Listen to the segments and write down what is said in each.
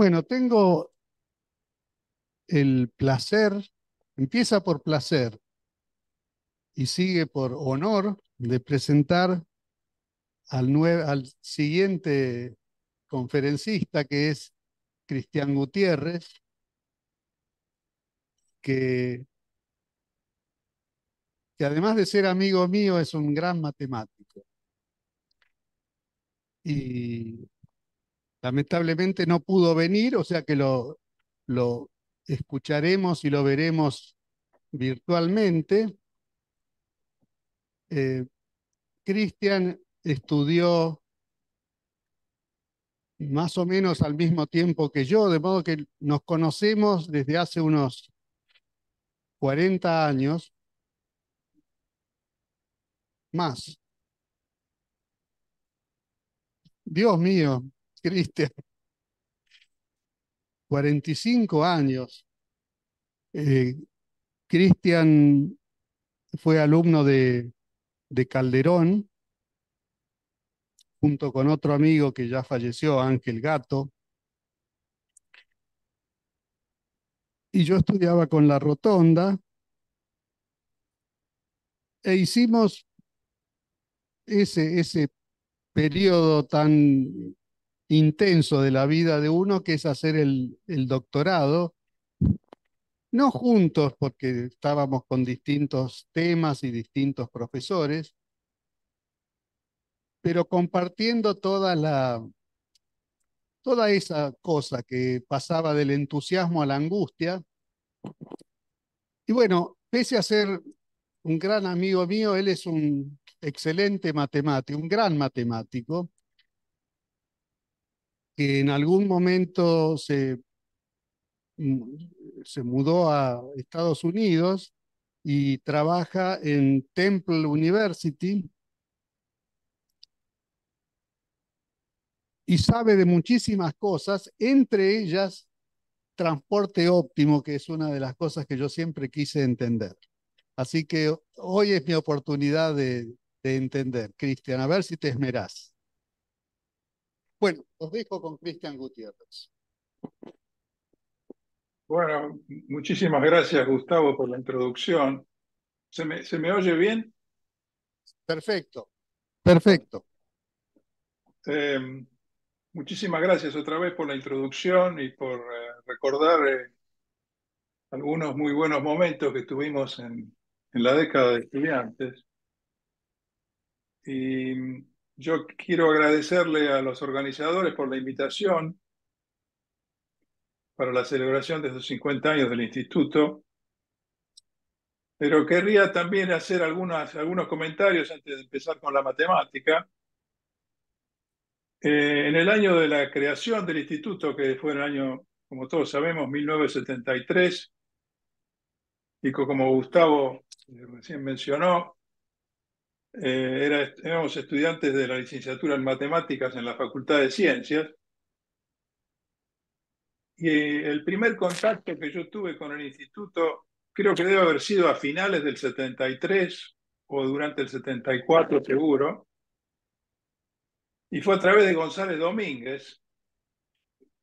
Bueno, tengo el placer, empieza por placer y sigue por honor de presentar al siguiente conferencista, que es Cristian Gutiérrez, que, que además de ser amigo mío es un gran matemático. Y lamentablemente no pudo venir, o sea que lo escucharemos y lo veremos virtualmente. Eh, Cristian estudió más o menos al mismo tiempo que yo, de modo que nos conocemos desde hace unos 40 años, más. Dios mío, Cristian, 45 años. Eh, Cristian fue alumno de Calderón, junto con otro amigo que ya falleció, Ángel Gato, y yo estudiaba con La Rotonda, e hicimos ese periodo tan intenso de la vida de uno, que es hacer el doctorado, no juntos porque estábamos con distintos temas y distintos profesores, pero compartiendo toda esa cosa que pasaba del entusiasmo a la angustia. Y bueno, pese a ser un gran amigo mío, él es un excelente matemático, un gran matemático, que en algún momento se mudó a Estados Unidos y trabaja en Temple University y sabe de muchísimas cosas, entre ellas transporte óptimo, que es una de las cosas que yo siempre quise entender. Así que hoy es mi oportunidad de entender, Cristian, a ver si te esmerás. Bueno, os dejo con Cristian Gutiérrez. Bueno, muchísimas gracias, Gustavo, por la introducción. ¿Se me oye bien? Perfecto, Bueno, perfecto. eh, muchísimas gracias otra vez por la introducción y por recordar algunos muy buenos momentos que tuvimos en la década de estudiantes. Y yo quiero agradecerle a los organizadores por la invitación para la celebración de estos 50 años del instituto, pero querría también hacer algunos comentarios antes de empezar con la matemática. En el año de la creación del instituto, que fue en el año, como todos sabemos, 1973, y como Gustavo recién mencionó, éramos estudiantes de la licenciatura en matemáticas en la Facultad de Ciencias, y el primer contacto que yo tuve con el instituto creo que debe haber sido a finales del 73 o durante el 74 seguro, y fue a través de González Domínguez,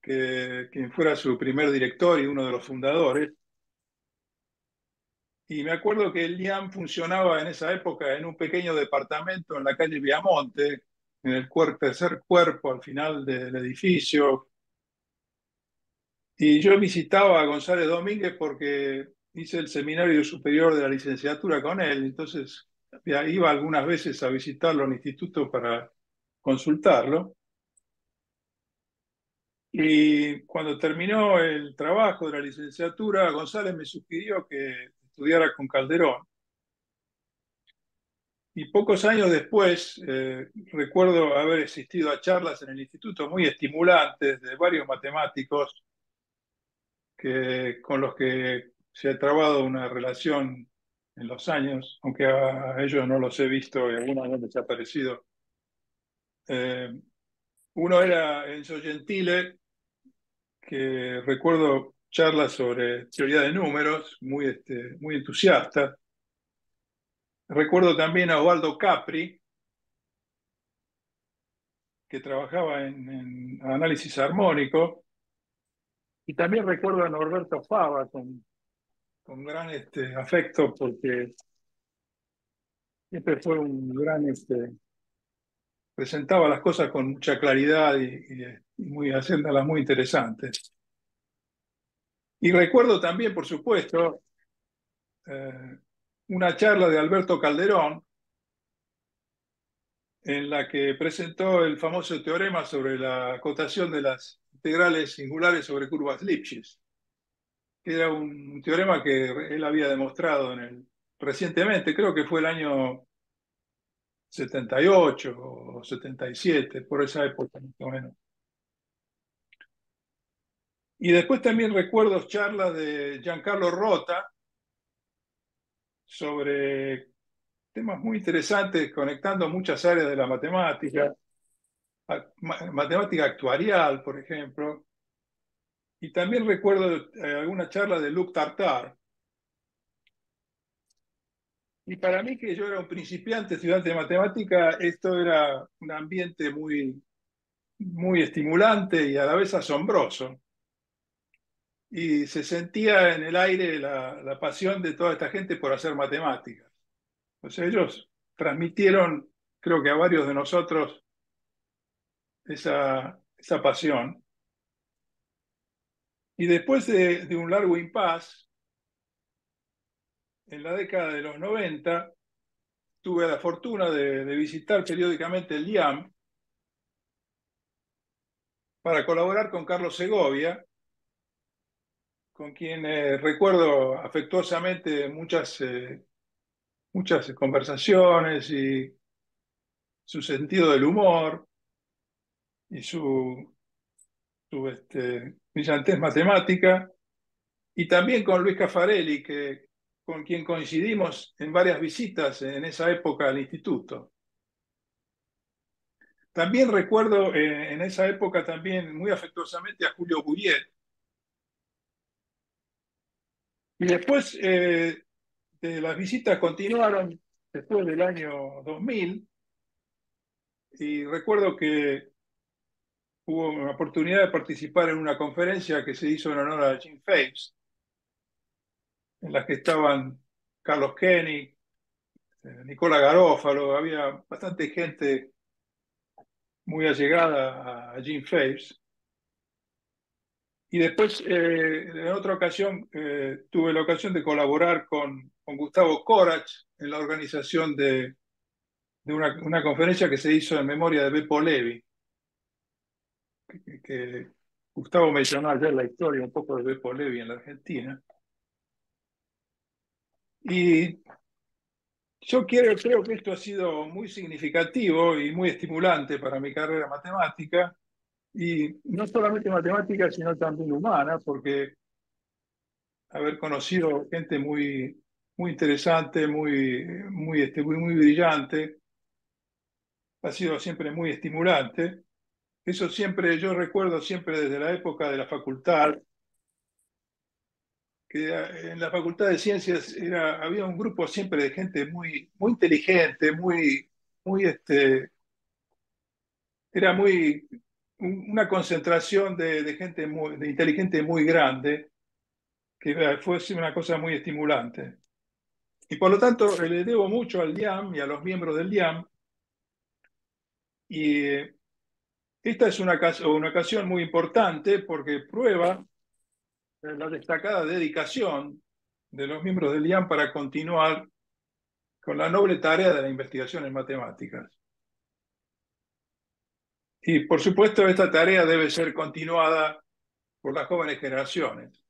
quien fuera su primer director y uno de los fundadores. Y me acuerdo que el IAM funcionaba en esa época en un pequeño departamento en la calle Viamonte, en el tercer cuerpo al final del edificio. Y yo visitaba a González Domínguez porque hice el seminario superior de la licenciatura con él. Entonces iba algunas veces a visitarlo al instituto para consultarlo. Y cuando terminó el trabajo de la licenciatura, González me sugirió que estudiara con Calderón. Y pocos años después, recuerdo haber asistido a charlas en el instituto muy estimulantes de varios matemáticos con los que se ha trabado una relación en los años, aunque a ellos no los he visto y algunos han desaparecido. Eh, Uno era Enzo Gentile, que recuerdo charlas sobre teoría de números, muy entusiasta. Recuerdo también a Osvaldo Capri, que trabajaba en análisis armónico, Y también recuerdo a Norberto Fava con gran afecto, porque siempre fue un gran, presentaba las cosas con mucha claridad y muy, haciéndolas muy interesantes. Y recuerdo también, por supuesto, una charla de Alberto Calderón en la que presentó el famoso teorema sobre la acotación de las integrales singulares sobre curvas Lipschitz, que era un teorema que él había demostrado recientemente, creo que fue el año 78 o 77, por esa época más o menos. Y después también recuerdo charlas de Giancarlo Rota sobre temas muy interesantes, conectando muchas áreas de la matemática, matemática actuarial, por ejemplo. Y también recuerdo alguna charla de Luc Tartar. Y para mí, que yo era un principiante estudiante de matemática, esto era un ambiente muy, muy estimulante y a la vez asombroso. Y se sentía en el aire la pasión de toda esta gente por hacer matemáticas. O sea, ellos transmitieron, creo que a varios de nosotros, esa pasión. Y después de un largo impas, en la década de los 90, tuve la fortuna de visitar periódicamente el IAM para colaborar con Carlos Segovia, con quien recuerdo afectuosamente muchas conversaciones y su sentido del humor y su brillantez matemática, y también con Luis Caffarelli, con quien coincidimos en varias visitas en esa época al instituto. También recuerdo en esa época también muy afectuosamente a Julio Bouillet. Y después las visitas continuaron después del año 2000, y recuerdo que hubo una oportunidad de participar en una conferencia que se hizo en honor a Jim Phapps, en la que estaban Carlos Kenny, Nicola Garófalo, había bastante gente muy allegada a Jim Phapps. Y después, en otra ocasión, tuve la ocasión de colaborar con Gustavo Corach en la organización de una conferencia que se hizo en memoria de Beppo Levi, que Gustavo mencionó ayer la historia un poco de Beppo Levi en la Argentina. Y yo creo que esto ha sido muy significativo y muy estimulante para mi carrera matemática, y no solamente matemática, sino también humana, porque haber conocido gente muy, muy interesante, muy brillante, ha sido siempre muy estimulante. Eso siempre, yo recuerdo siempre desde la época de la facultad, que en la Facultad de Ciencias había un grupo siempre de gente muy, muy inteligente, muy, era una concentración de gente de inteligente muy grande, que fue una cosa muy estimulante. Y por lo tanto, le debo mucho al DIAM y a los miembros del DIAM. Y esta es una ocasión muy importante porque prueba la destacada dedicación de los miembros del DIAM para continuar con la noble tarea de la investigación en matemáticas. Y por supuesto, esta tarea debe ser continuada por las jóvenes generaciones.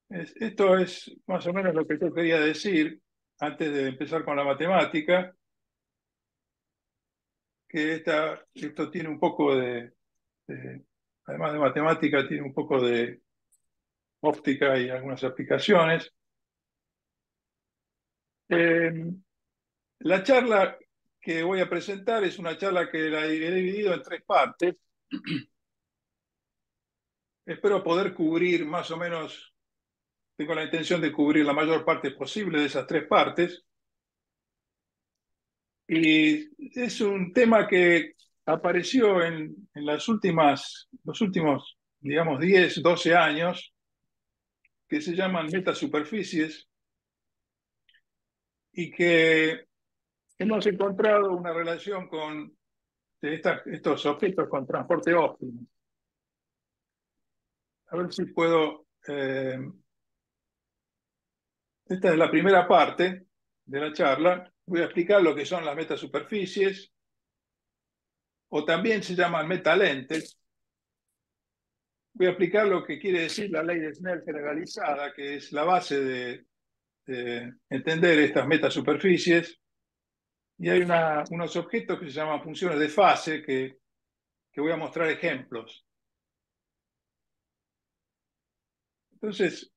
Esto es más o menos lo que yo quería decir antes de empezar con la matemática, que esto tiene un poco además de matemática, tiene un poco de óptica y algunas aplicaciones. La charla que voy a presentar es una charla que la he dividido en tres partes. Espero poder cubrir más o menos, tengo la intención de cubrir la mayor parte posible de esas tres partes. Y es un tema que apareció en los últimos, digamos, 10, 12 años, que se llaman metasuperficies y que hemos encontrado una relación de estos objetos con transporte óptimo. A ver si puedo. Esta es la primera parte de la charla. Voy a explicar lo que son las metasuperficies, o también se llaman metalentes. Voy a explicar lo que quiere decir la ley de Snell generalizada, que es la base de entender estas metasuperficies. Y hay unos objetos que se llaman funciones de fase que voy a mostrar ejemplos. Entonces,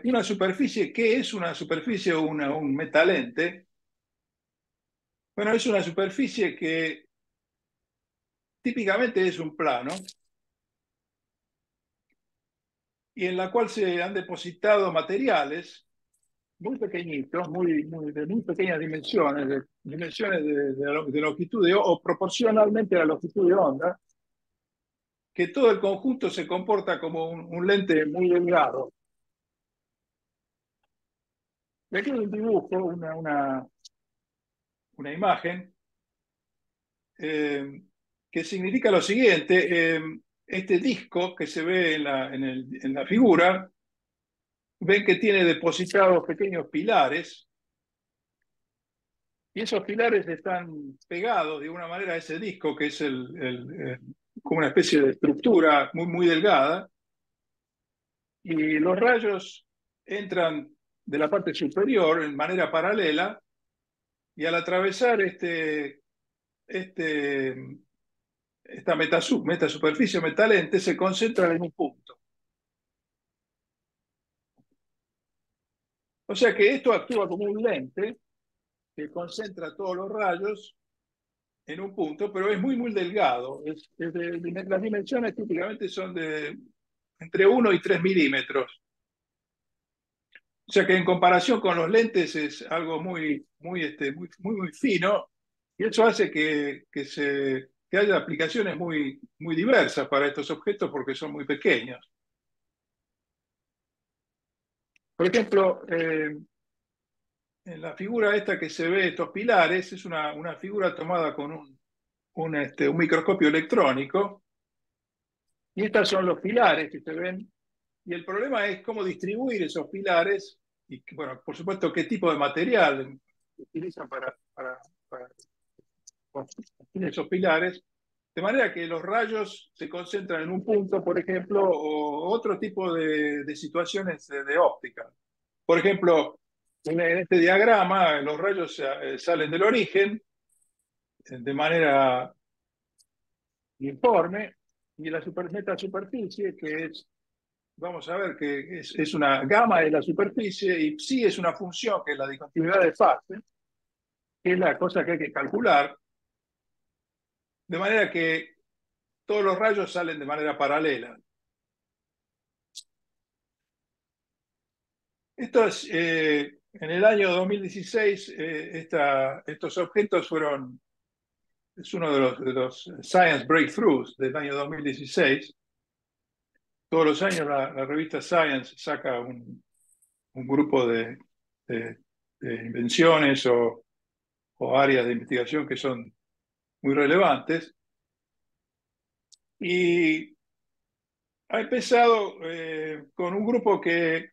una superficie, ¿qué es una superficie o un metalente? Bueno, es una superficie que típicamente es un plano y en la cual se han depositado materiales muy pequeñitos, de muy pequeñas dimensiones, dimensiones de longitud o proporcionalmente a la longitud de onda, que todo el conjunto se comporta como un lente muy delgado. Y aquí hay un dibujo, una imagen, que significa lo siguiente. Este disco que se ve en la figura, ven que tiene depositados pequeños pilares, y esos pilares están pegados de alguna manera a ese disco, que es como una especie de estructura muy delgada, y los rayos entran de la parte superior en manera paralela, y al atravesar esta metasuperficie metalente se concentran en un punto. O sea que esto actúa como un lente que concentra todos los rayos en un punto, pero es muy delgado. Las dimensiones típicamente son de entre 1 y 3 milímetros. O sea que en comparación con los lentes es algo muy fino, y eso hace que haya aplicaciones muy diversas para estos objetos porque son muy pequeños. Por ejemplo, en la figura esta que se ve, estos pilares, es una figura tomada con un microscopio electrónico, y estos son los pilares que se ven, y el problema es cómo distribuir esos pilares, y bueno, por supuesto, qué tipo de material utilizan para construir esos pilares, de manera que los rayos se concentran en un punto, por ejemplo, o otro tipo de situaciones de óptica. Por ejemplo, en este diagrama, los rayos salen del origen de manera uniforme, y la metasuperficie, que es, vamos a ver, que es una gama de la superficie, y sí es una función que es la discontinuidad de fase, que es la cosa que hay que calcular, de manera que todos los rayos salen de manera paralela. En el año 2016, estos objetos es uno de los Science Breakthroughs del año 2016. Todos los años la revista Science saca un grupo de invenciones o áreas de investigación que son muy relevantes. Y ha empezado con un grupo que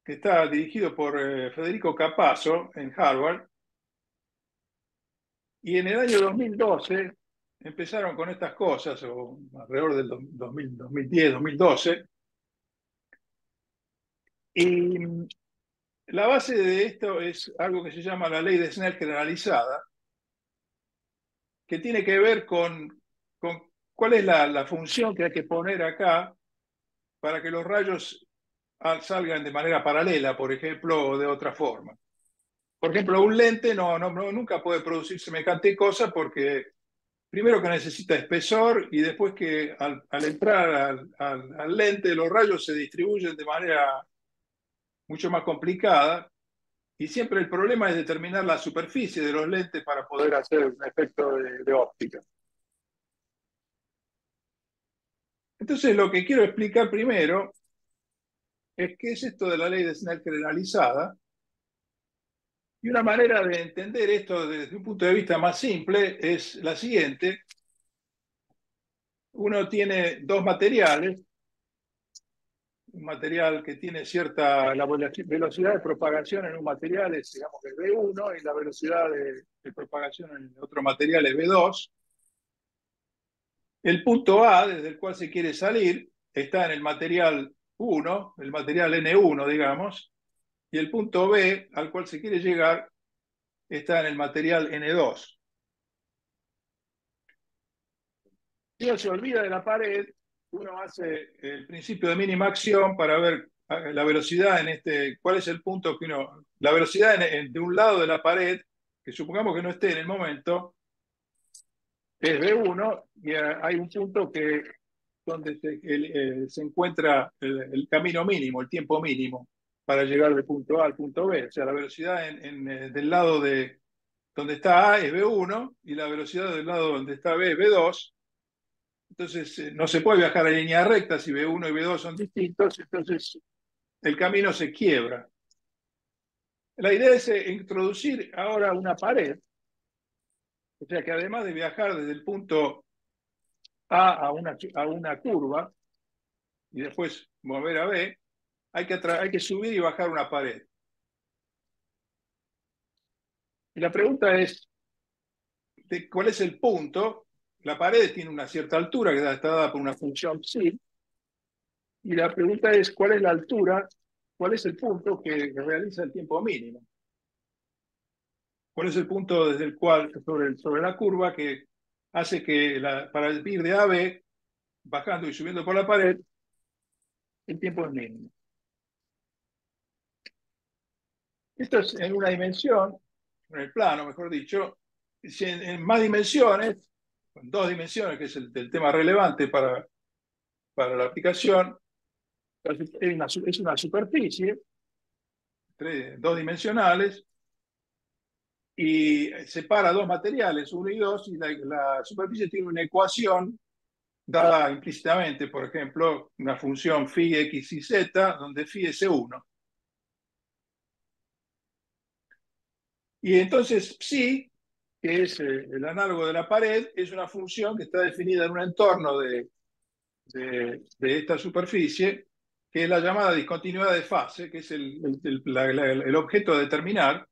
está dirigido por Federico Capasso en Harvard, y en el año 2012 empezaron con estas cosas, o alrededor del 2010, 2012, y la base de esto es algo que se llama la ley de Snell generalizada, que tiene que ver con cuál es la función que hay que poner acá para que los rayos salgan de manera paralela, por ejemplo, o de otra forma. Por ejemplo, un lente nunca puede producir semejante cosa, porque primero que necesita espesor, y después que al entrar al lente los rayos se distribuyen de manera mucho más complicada, y siempre el problema es determinar la superficie de los lentes para poder hacer un efecto de óptica. Entonces, lo que quiero explicar primero es qué es esto de la ley de Snell generalizada. Y una manera de entender esto desde un punto de vista más simple es la siguiente. Uno tiene dos materiales, un material que tiene la velocidad de propagación en un material es, digamos, que V1 y la velocidad de propagación en el otro material es V2. El punto A, desde el cual se quiere salir, está en el material 1, el material N1, digamos, y el punto B, al cual se quiere llegar, está en el material N2. Si uno se olvida de la pared, uno hace el principio de mínima acción para ver la velocidad cuál es el punto que la velocidad de un lado de la pared, que supongamos que no esté en el momento, es V1 y hay un punto donde se encuentra el camino mínimo, el tiempo mínimo para llegar del punto A al punto B. O sea, la velocidad del lado donde está A es V1 y la velocidad del lado donde está B es V2. Entonces, no se puede viajar en línea recta si B1 y B2 son distintos, entonces el camino se quiebra. La idea es introducir ahora una pared, o sea que además de viajar desde el punto A una curva y después mover a B, hay que subir y bajar una pared. Y la pregunta es, ¿cuál es el punto? La pared tiene una cierta altura que está dada por una función psi, y la pregunta es, ¿cuál es la altura? ¿Cuál es el punto que realiza el tiempo mínimo? ¿Cuál es el punto desde el cual, sobre la curva, que hace que para ir de A a B, bajando y subiendo por la pared, el tiempo es mínimo? Esto es en una dimensión, en el plano, mejor dicho. Si en más dimensiones, en dos dimensiones, que es el tema relevante para la aplicación, es una superficie dos dimensionales y separa dos materiales, uno y dos, y la superficie tiene una ecuación dada implícitamente, por ejemplo, una función phi x y z, donde phi es uno. Y entonces psi, que es el análogo de la pared, es una función que está definida en un entorno de esta superficie, que es la llamada discontinuidad de fase, que es el objeto a determinar.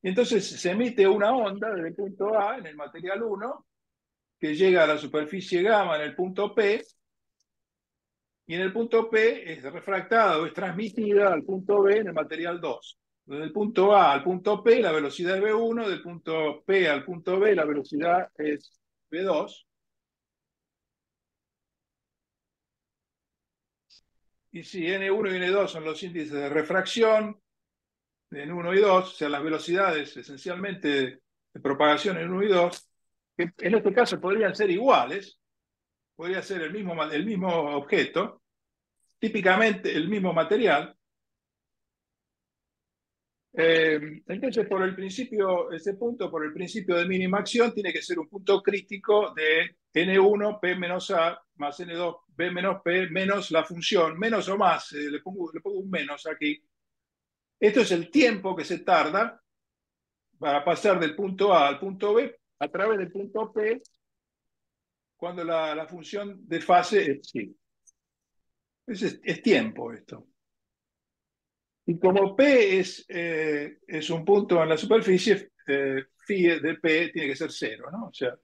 Y entonces se emite una onda desde el punto A en el material 1, que llega a la superficie gamma en el punto P, y en el punto P es refractada o es transmitida al punto B en el material 2. Desde el punto A al punto P la velocidad es V1, del punto P al punto B la velocidad es V2. Y si N1 y N2 son los índices de refracción de N1 y 2, o sea, las velocidades esencialmente de propagación en 1 y 2, que en este caso podrían ser iguales, podría ser el mismo objeto, típicamente el mismo material. Entonces, ese punto, por el principio de mínima acción, tiene que ser un punto crítico de N1, P menos A, más N2, B menos P, menos la función, menos o más, le pongo un menos aquí. Esto es el tiempo que se tarda para pasar del punto A al punto B a través del punto P cuando la función de fase es psi. Es tiempo esto. Y como P es un punto en la superficie, phi de P tiene que ser cero, ¿no? O sea,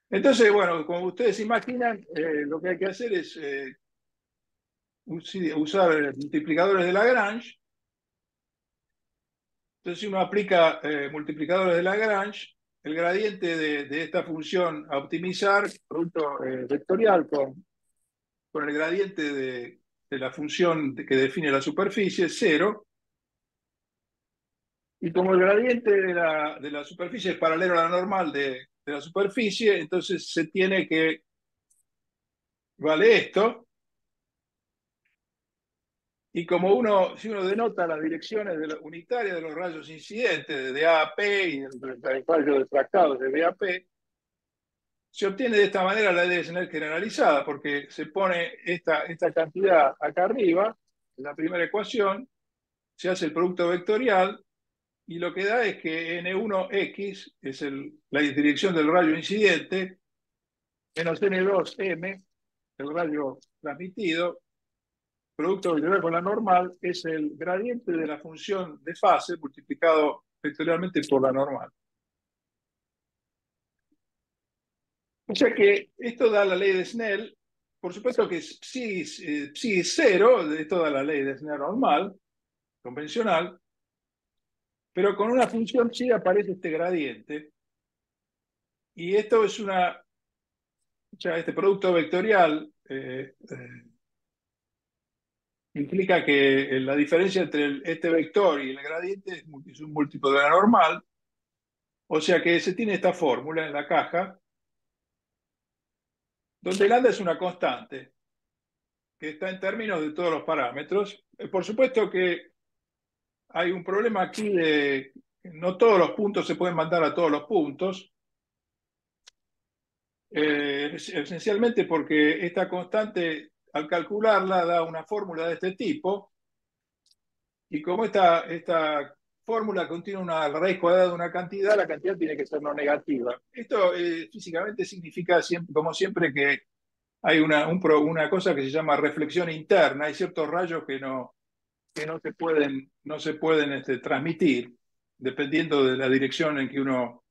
entonces, bueno, como ustedes imaginan, lo que hay que hacer es usar multiplicadores de Lagrange. Entonces, si uno aplica multiplicadores de Lagrange, el gradiente de esta función a optimizar, producto vectorial con el gradiente de la función que define la superficie es cero. Y como el gradiente de la superficie es paralelo a la normal de la superficie, entonces se tiene que, vale esto, y si uno denota las direcciones unitarias de los rayos incidentes de A a P y el rayo diffractado de B a P, se obtiene de esta manera la ley de Snell generalizada, porque se pone esta cantidad acá arriba, en la primera ecuación, se hace el producto vectorial, y lo que da es que N1X es la dirección del rayo incidente, menos N2M, el rayo transmitido, producto vectorial con la normal, es el gradiente de la función de fase multiplicado vectorialmente por la normal. O sea que esto da la ley de Snell. Por supuesto que psi es cero, esto da la ley de Snell normal, convencional, pero con una función psi aparece este gradiente. Y esto es este producto vectorial implica que la diferencia entre este vector y el gradiente es un múltiplo de la normal. O sea que se tiene esta fórmula en la caja, donde lambda es una constante, que está en términos de todos los parámetros. Por supuesto que hay un problema aquí de no todos los puntos se pueden mandar a todos los puntos, esencialmente porque esta constante, al calcularla, da una fórmula de este tipo, y como esta fórmula contiene una raíz cuadrada de una cantidad, la cantidad tiene que ser no negativa. Esto físicamente significa, siempre, como siempre, que hay una cosa que se llama reflexión interna. Hay ciertos rayos que no se pueden transmitir, dependiendo de la dirección en que uno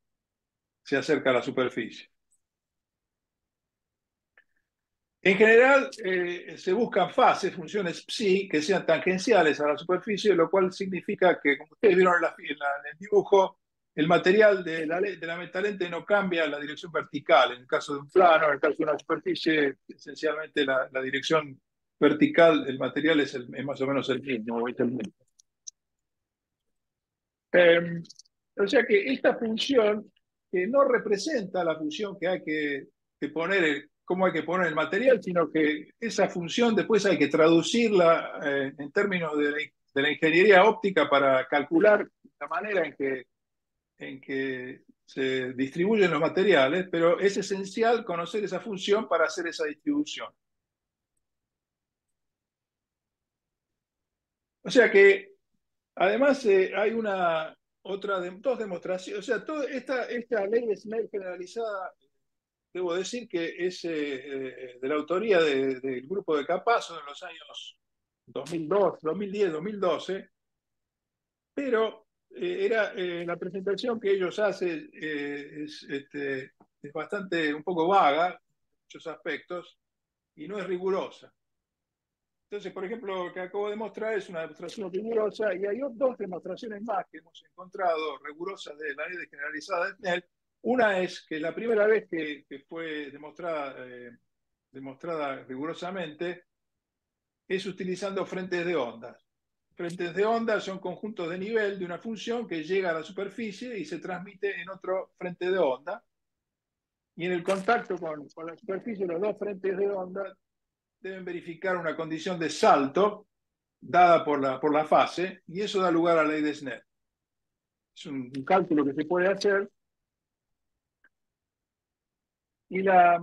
se acerca a la superficie. En general, se buscan fases, funciones psi, que sean tangenciales a la superficie, lo cual significa que, como ustedes vieron en el dibujo, el material de la metalente no cambia la dirección vertical. En el caso de un plano, en el caso de una superficie, esencialmente la dirección vertical del material es más o menos el mismo. O sea que esta función, que no representa la función que hay que poner, cómo hay que poner el material, sino que esa función después hay que traducirla en términos de la ingeniería óptica para calcular la manera en que se distribuyen los materiales, pero es esencial conocer esa función para hacer esa distribución. O sea que además hay dos demostraciones. O sea, toda esta ley de Snell generalizada, debo decir que es de la autoría del grupo de Capazo en los años 2002, 2010, 2012, pero la presentación que ellos hacen es bastante, un poco vaga en muchos aspectos y no es rigurosa. Entonces, por ejemplo, lo que acabo de mostrar es una demostración rigurosa, y hay dos demostraciones más que hemos encontrado rigurosas de la ley generalizada de Snell. Una es que la primera vez que fue demostrada rigurosamente es utilizando frentes de ondas. Frentes de ondas son conjuntos de nivel de una función que llega a la superficie y se transmite en otro frente de onda. Y en el contacto con la superficie, los dos frentes de onda deben verificar una condición de salto dada por la fase, y eso da lugar a la ley de Snell. Es un cálculo que se puede hacer. Y la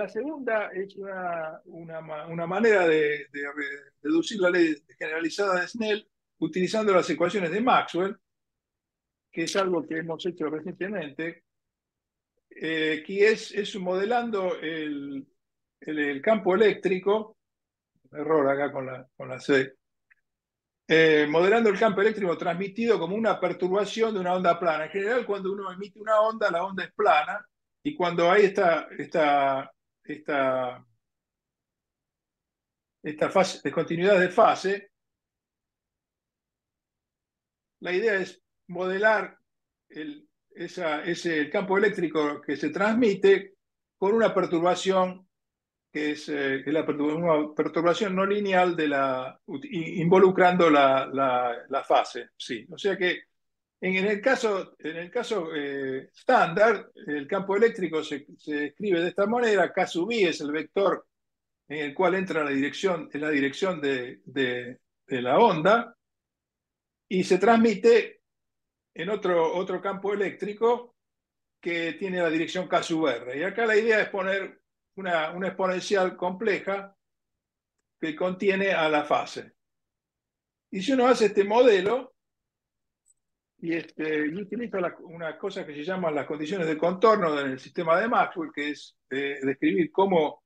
segunda es una manera de deducir la ley generalizada de Snell utilizando las ecuaciones de Maxwell, que es algo que hemos hecho recientemente, que es modelando el campo eléctrico, error acá con la C, modelando el campo eléctrico transmitido como una perturbación de una onda plana. En general, cuando uno emite una onda, la onda es plana, y cuando hay esta fase, descontinuidad de fase, la idea es modelar ese campo eléctrico que se transmite con una perturbación que es una perturbación no lineal involucrando la fase. Sí. O sea que en el caso estándar, el campo eléctrico se escribe de esta manera: K sub i es el vector en el cual entra en la dirección de la onda, y se transmite en otro campo eléctrico que tiene la dirección K sub R. Y acá la idea es poner una exponencial compleja que contiene a la fase. Y si uno hace este modelo y utiliza una cosa que se llama las condiciones de contorno en el sistema de Maxwell, que es describir cómo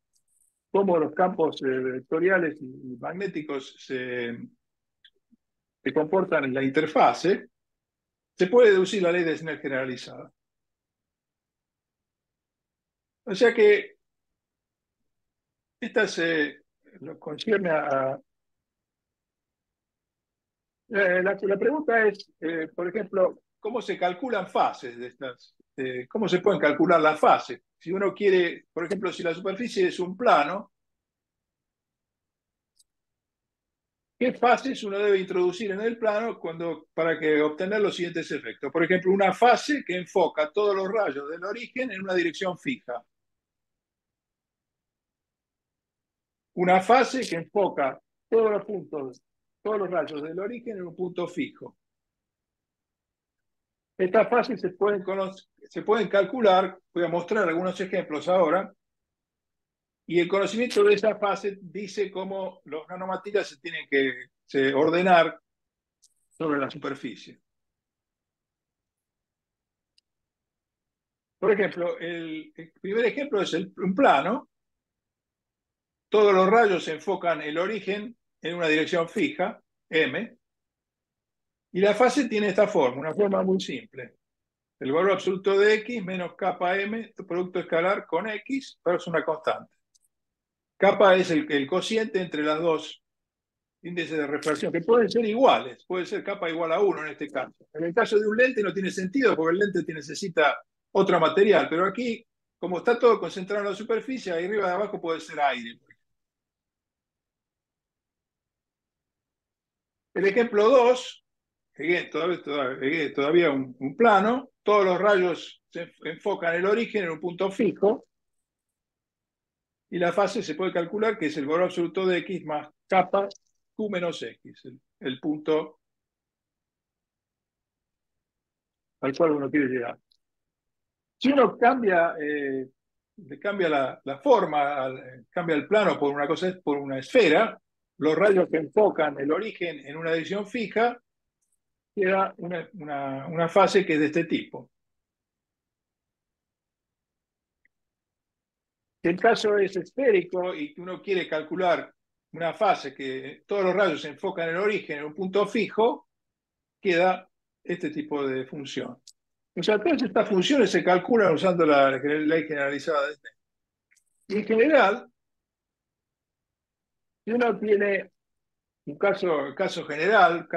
los campos vectoriales y magnéticos se comportan en la interfase, se puede deducir la ley de Snell generalizada. O sea que esta lo concierne a... la pregunta es, por ejemplo, ¿cómo se calculan fases de estas? ¿Cómo se pueden calcular las fases? Si uno quiere, por ejemplo, si la superficie es un plano, ¿qué fases uno debe introducir en el plano para obtener los siguientes efectos? Por ejemplo, una fase que enfoca todos los rayos del origen en una dirección fija. Una fase que enfoca todos los rayos del origen en un punto fijo. Estas fases se pueden calcular, voy a mostrar algunos ejemplos ahora, y el conocimiento de esa fase dice cómo los nanomateriales se tienen que ordenar sobre la superficie. Por ejemplo, el primer ejemplo es un plano. Todos los rayos enfocan el origen en una dirección fija, M, y la fase tiene esta forma, una forma muy simple. El valor absoluto de X menos kappa M, producto escalar con X, pero es una constante. Kappa es el cociente entre las dos índices de refracción, que pueden ser iguales, puede ser kappa igual a 1 en este caso. En el caso de un lente no tiene sentido porque el lente necesita otro material, pero aquí, como está todo concentrado en la superficie, ahí arriba de abajo puede ser aire. El ejemplo 2, todavía un plano, todos los rayos se enfocan el origen en un punto fijo, y la fase se puede calcular que es el valor absoluto de X más kappa Q menos X, el punto al cual uno quiere llegar. Si uno le cambia la forma, cambia el plano por una esfera, los rayos que enfocan el origen en una dirección fija, queda una fase que es de este tipo. Si el caso es esférico y uno quiere calcular una fase que todos los rayos se enfocan en el origen en un punto fijo, queda este tipo de función. O sea, todas estas funciones se calculan usando la ley generalizada de Snell. Y en general, si uno tiene un caso general,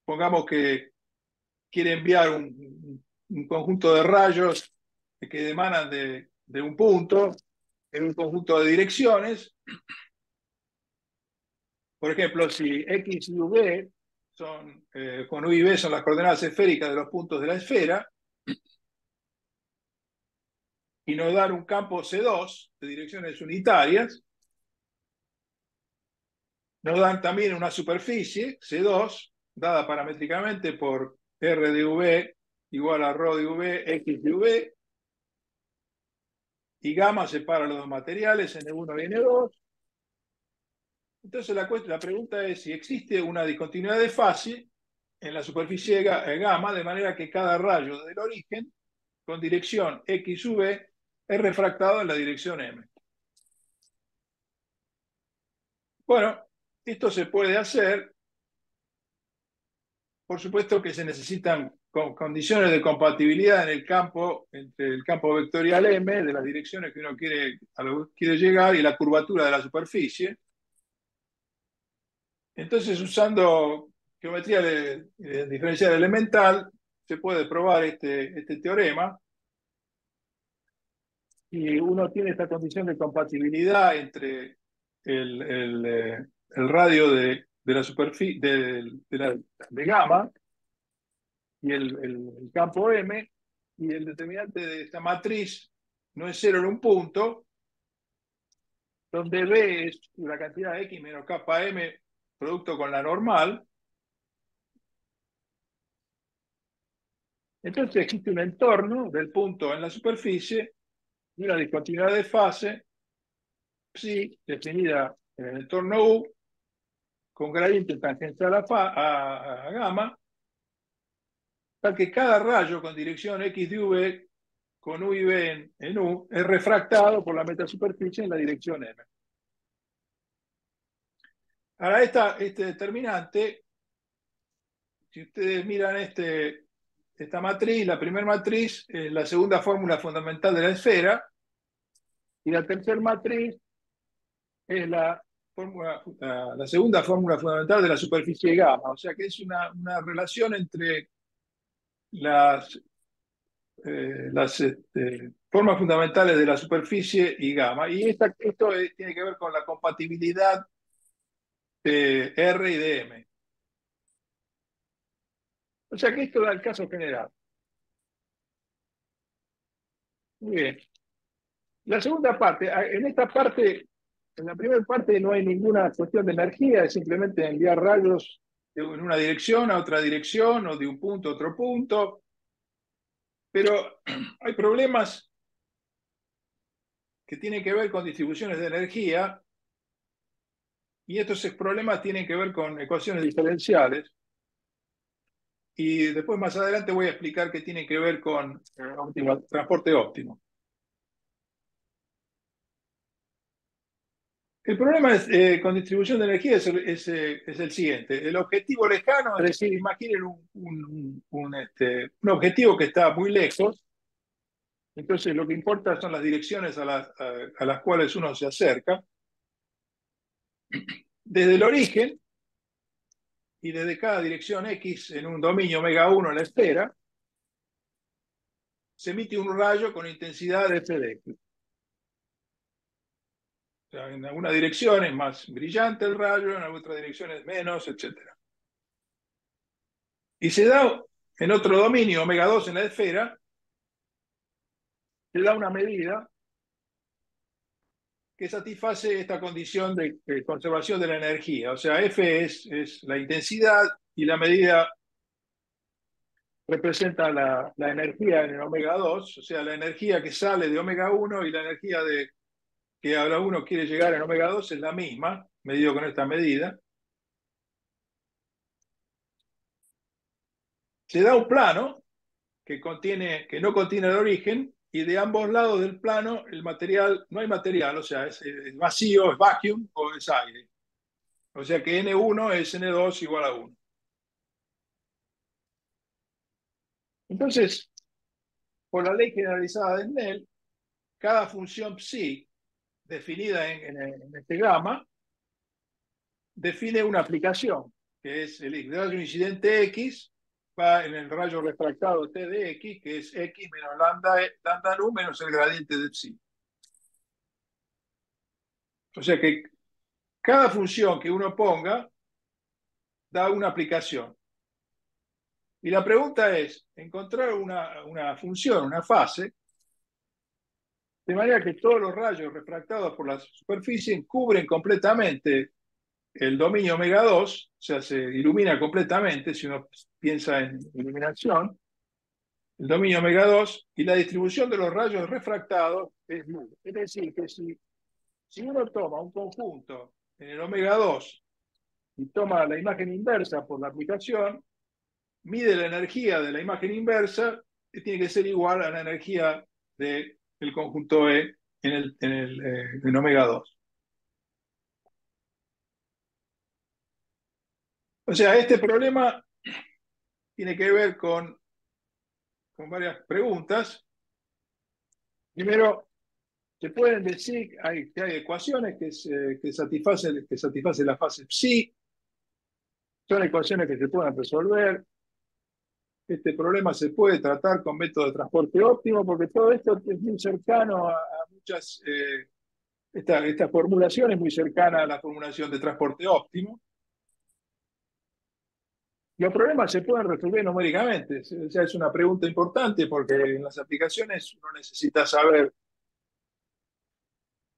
pongamos que quiere enviar un conjunto de rayos que emanan de un punto en un conjunto de direcciones. Por ejemplo, si X y V con U y V son las coordenadas esféricas de los puntos de la esfera, y nos dan un campo C2 de direcciones unitarias, nos dan también una superficie C2 dada paramétricamente por R de V igual a ρ de V, X de V, y gamma separa los dos materiales, N1 y N2. Entonces la pregunta es si existe una discontinuidad de fase en la superficie gamma, de manera que cada rayo del origen con dirección X u V es refractado en la dirección M. Bueno, esto se puede hacer. Por supuesto que se necesitan condiciones de compatibilidad en el campo, entre el campo vectorial M, de las direcciones que uno a lo que quiere llegar, y la curvatura de la superficie. Entonces, usando geometría diferencial elemental, se puede probar este teorema, y uno tiene esta condición de compatibilidad entre el radio de la superficie de gamma y el campo M, y el determinante de esta matriz no es cero en un punto, donde B es la cantidad de X menos kappa M producto con la normal. Entonces existe un entorno del punto en la superficie y una discontinuidad de fase psi definida en el entorno U con gradiente tangencial a gamma, tal que cada rayo con dirección X de V con U y V en U es refractado por la metasuperficie en la dirección M. Ahora, este determinante, si ustedes miran esta matriz, la primera matriz es la segunda fórmula fundamental de la esfera, y la tercera matriz es la segunda fórmula fundamental de la superficie gamma. O sea que es una relación entre las formas fundamentales de la superficie y gamma. Y esto tiene que ver con la compatibilidad de R y de M. O sea que esto da el caso general. Muy bien. La segunda parte, en la primera parte no hay ninguna cuestión de energía, es simplemente enviar rayos en una dirección a otra dirección o de un punto a otro punto. Pero hay problemas que tienen que ver con distribuciones de energía, y estos problemas tienen que ver con ecuaciones diferenciales. Y después, más adelante, voy a explicar qué tiene que ver con transporte óptimo. El problema con distribución de energía es el siguiente. El objetivo lejano, es decir, imaginen un objetivo que está muy lejos. Entonces, lo que importa son las direcciones a las cuales uno se acerca. Desde el origen, y desde cada dirección X en un dominio omega 1 en la esfera, se emite un rayo con intensidad de f de X. O sea, en alguna dirección es más brillante el rayo, en otra dirección es menos, etc. Y se da en otro dominio, omega 2 en la esfera, se da una medida que satisface esta condición de conservación de la energía. O sea, F es la intensidad y la medida representa la energía en el omega 2, o sea, la energía que sale de omega 1 y la energía que ahora uno quiere llegar en omega 2 es la misma, medido con esta medida. Se da un plano que no contiene el origen, y de ambos lados del plano el material, no hay material, o sea, es vacío, es vacuum o es aire. O sea que N1 es N2 igual a 1. Entonces, por la ley generalizada de Snell, cada función psi definida en este gamma define una aplicación, que es el rayo incidente X va en el rayo refractado T de X, que es X menos lambda nu menos el gradiente de psi. O sea que cada función que uno ponga da una aplicación. Y la pregunta es encontrar una función, una fase, de manera que todos los rayos refractados por la superficie cubren completamente el dominio omega 2, o sea, se ilumina completamente, si uno piensa en iluminación, el dominio omega 2, y la distribución de los rayos refractados es nula. Es decir, que si uno toma un conjunto en el omega 2 y toma la imagen inversa por la aplicación, mide la energía de la imagen inversa, que tiene que ser igual a la energía del conjunto E en omega 2. O sea, este problema tiene que ver con varias preguntas. Primero, se pueden decir que hay ecuaciones que satisfacen la fase psi. Son ecuaciones que se pueden resolver. Este problema se puede tratar con método de transporte óptimo, porque todo esto es muy cercano a muchas... esta formulación es muy cercana a la formulación de transporte óptimo. Los problemas se pueden resolver numéricamente. O sea, es una pregunta importante porque en las aplicaciones uno necesita saber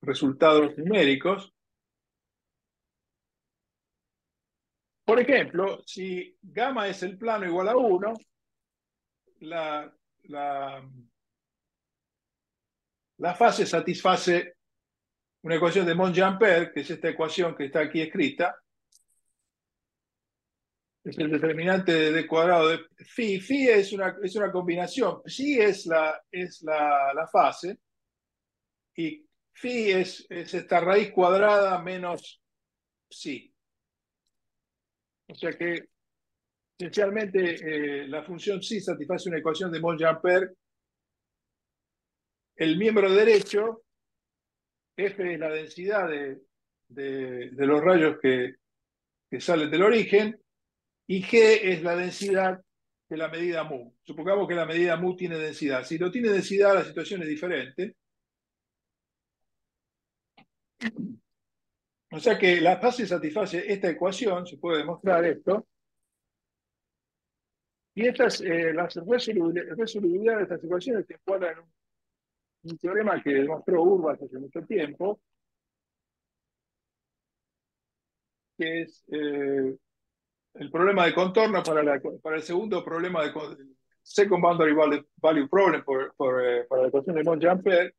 resultados numéricos. Por ejemplo, si gamma es el plano igual a 1, la, la fase satisface una ecuación de Monge-Ampère, que es esta ecuación que está aquí escrita. Es el determinante de d cuadrado de phi. Phi es una combinación. Psi es la fase y phi es esta raíz cuadrada menos psi. O sea que esencialmente la función psi satisface una ecuación de Monge-Ampère. El miembro derecho, F es la densidad de los rayos que salen del origen, y G es la densidad de la medida mu. Supongamos que la medida mu tiene densidad. Si no tiene densidad, la situación es diferente. O sea que la fase satisface esta ecuación, se puede demostrar esto. Y las resolubilidad de estas ecuaciones se encuadran en un teorema que demostró Urbach hace mucho tiempo, que es el problema de contorno para el segundo problema de second boundary value problem para la ecuación de Monge-Ampère,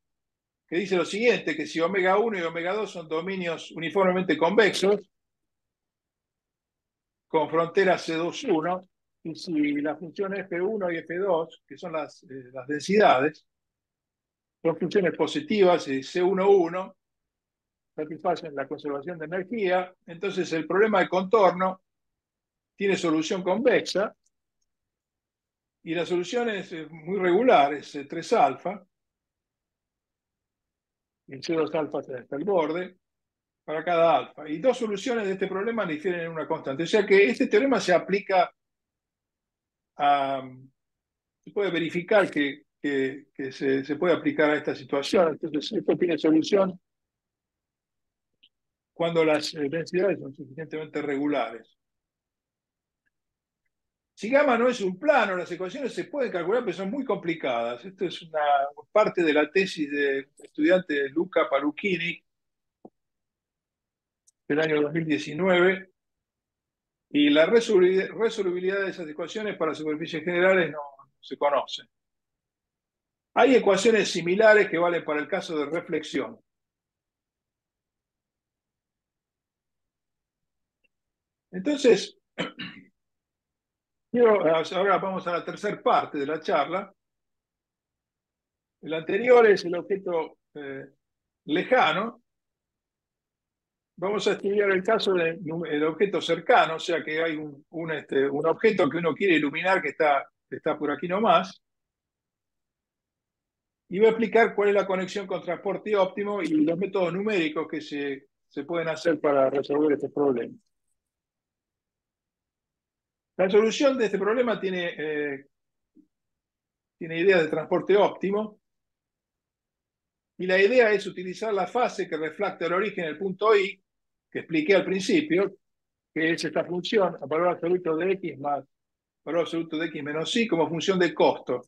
que dice lo siguiente, que si omega 1 y omega 2 son dominios uniformemente convexos, con frontera C2,1, y si la función F1 y F2, que son las densidades, son funciones positivas y C1,1, satisfacen la conservación de energía, entonces el problema de contorno tiene solución convexa, y la solución es muy regular, es 3 alfa, y C2 alfa hasta el borde, para cada alfa. Y dos soluciones de este problema difieren en una constante. O sea que este teorema se aplica a... Se puede verificar que se puede aplicar a esta situación. Entonces, esto tiene solución cuando las densidades son suficientemente regulares. Si gamma no es un plano, las ecuaciones se pueden calcular, pero son muy complicadas. Esto es una parte de la tesis del estudiante Luca Paluchini del año 2019, y la resolubilidad de esas ecuaciones para superficies generales no se conoce. Hay ecuaciones similares que valen para el caso de reflexión. Entonces, ahora vamos a la tercera parte de la charla. El anterior es el objeto lejano. Vamos a estudiar el caso del objeto cercano, o sea que hay un objeto que uno quiere iluminar que está por aquí nomás. Y voy a explicar cuál es la conexión con transporte óptimo y los métodos numéricos que se pueden hacer para resolver este problema. La solución de este problema tiene ideas de transporte óptimo, y la idea es utilizar la fase que refracta el origen en el punto I, que expliqué al principio, que es esta función a valor absoluto de x más valor absoluto de x menos y como función de costo.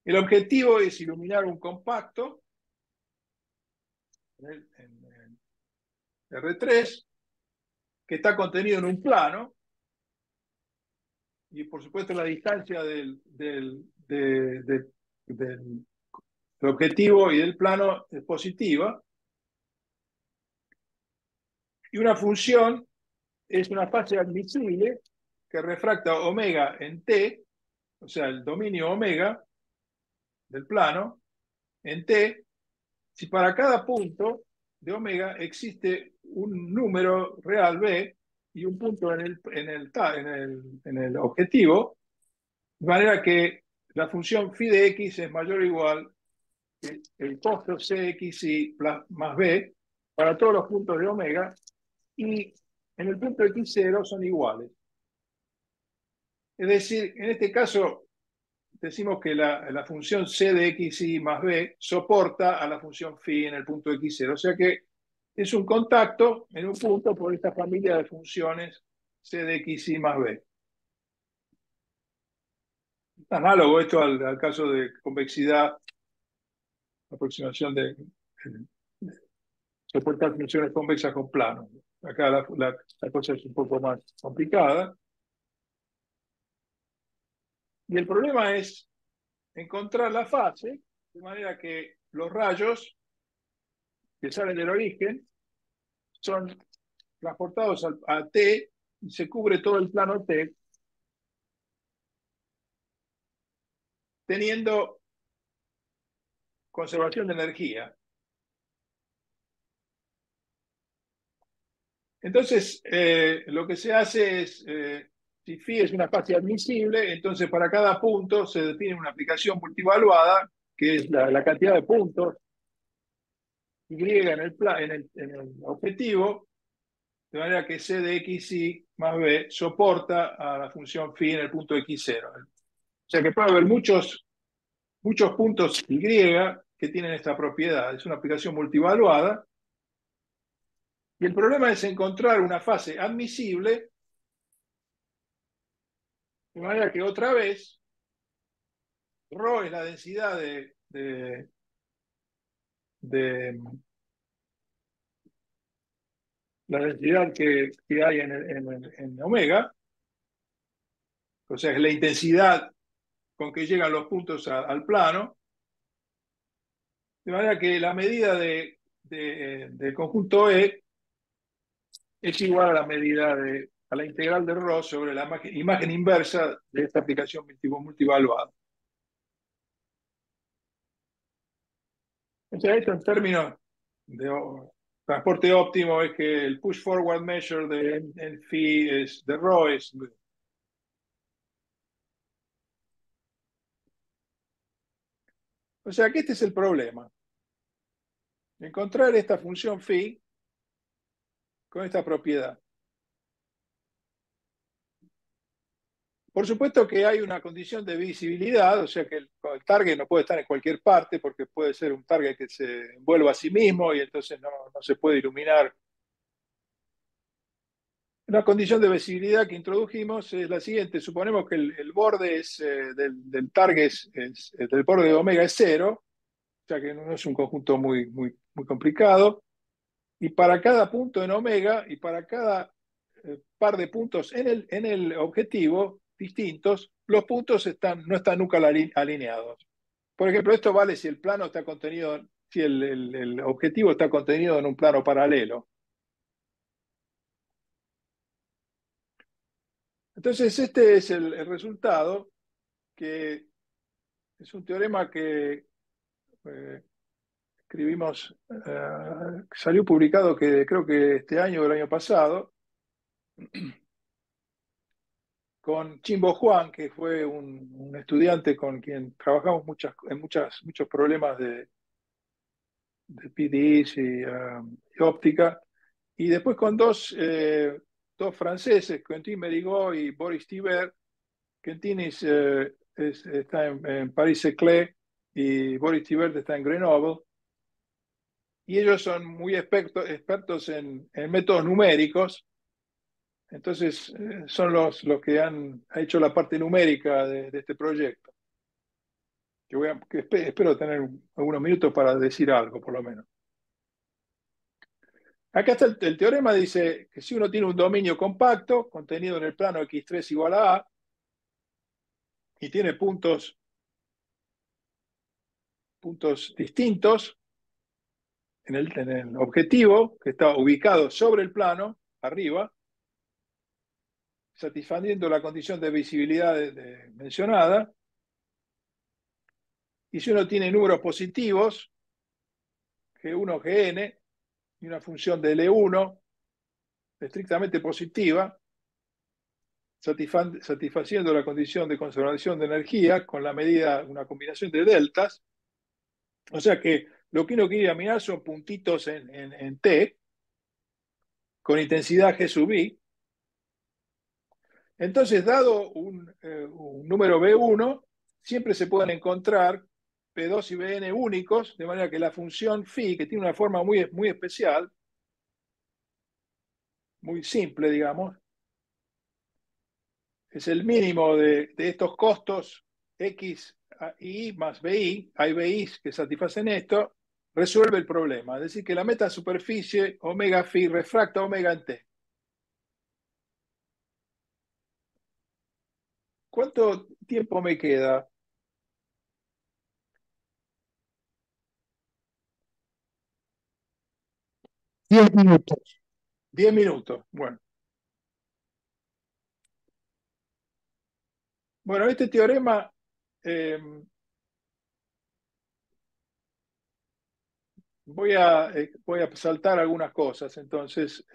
El objetivo es iluminar un compacto en R3 que está contenido en un plano, y por supuesto la distancia del objetivo y del plano es positiva, y una función es una fase admisible que refracta omega en T, o sea, el dominio omega del plano en T, si para cada punto de omega existe un número real B y un punto en el objetivo, de manera que la función phi de x es mayor o igual que el costo cxy más b para todos los puntos de omega, y en el punto x0 son iguales. Es decir, en este caso decimos que la función c de xy más b soporta a la función phi en el punto x0. O sea que es un contacto en un punto por esta familia de funciones c de xy más b. Es análogo esto al caso de convexidad, aproximación de soportar funciones convexas con planos. Acá la cosa es un poco más complicada. Y el problema es encontrar la fase de manera que los rayos que salen del origen son transportados a T y se cubre todo el plano T, teniendo conservación de energía. Entonces, lo que se hace es, si phi es una fase admisible, entonces para cada punto se define una aplicación multivaluada, que es la cantidad de puntos y en el objetivo, de manera que C de xy más b soporta a la función phi en el punto x0. O sea que puede haber muchos puntos y que tienen esta propiedad. Es una aplicación multivaluada. Y el problema es encontrar una fase admisible, de manera que otra vez ρ es la densidad de la densidad que hay en omega, o sea, es la intensidad con que llegan los puntos al plano, de manera que la medida del conjunto E es igual a la medida a la integral de ρ sobre la imagen inversa de esta aplicación multivaluada. O sea, esto en términos de transporte óptimo es que el push forward measure en phi de ρ es. O sea que este es el problema. Encontrar esta función phi con esta propiedad. Por supuesto que hay una condición de visibilidad, o sea que el target no puede estar en cualquier parte porque puede ser un target que se envuelva a sí mismo y entonces no se puede iluminar. Una condición de visibilidad que introdujimos es la siguiente. Suponemos que el borde del target del borde de omega es cero, o sea que no es un conjunto muy complicado. Y para cada punto en omega y para cada par de puntos en el objetivo distintos, los puntos no están nunca alineados. Por ejemplo, esto vale si el plano está contenido, si el objetivo está contenido en un plano paralelo. Entonces, este es el resultado, que es un teorema que escribimos, salió publicado que creo que este año o el año pasado, con Chimbo Juan, que fue un estudiante con quien trabajamos muchos problemas de PDIs y óptica, y después con dos franceses, Quentin Merigot y Boris Thibert. Quentin está en Paris-Saclay y Boris Thibert está en Grenoble, y ellos son muy expertos en métodos numéricos. Entonces, son los que han hecho la parte numérica de este proyecto. Espero tener algunos minutos para decir algo, por lo menos. Acá está el teorema, dice que si uno tiene un dominio compacto, contenido en el plano x3 igual a A, y tiene puntos distintos en el objetivo, que está ubicado sobre el plano, arriba, satisfaciendo la condición de visibilidad mencionada. Y si uno tiene números positivos, G1, Gn, y una función de L1 estrictamente positiva, satisfaciendo la condición de conservación de energía con la medida, una combinación de deltas. O sea que lo que uno quiere examinar son puntitos en T, con intensidad G sub I. Entonces, dado un número B1, siempre se pueden encontrar P2 y Bn únicos, de manera que la función phi, que tiene una forma muy especial, muy simple, digamos, es el mínimo de estos costos X y más BI, hay BIs que satisfacen esto, resuelve el problema. Es decir, que la metasuperficie omega phi refracta omega en T. ¿Cuánto tiempo me queda? 10 minutos. 10 minutos. Bueno, este teorema eh, voy a saltar algunas cosas. Entonces,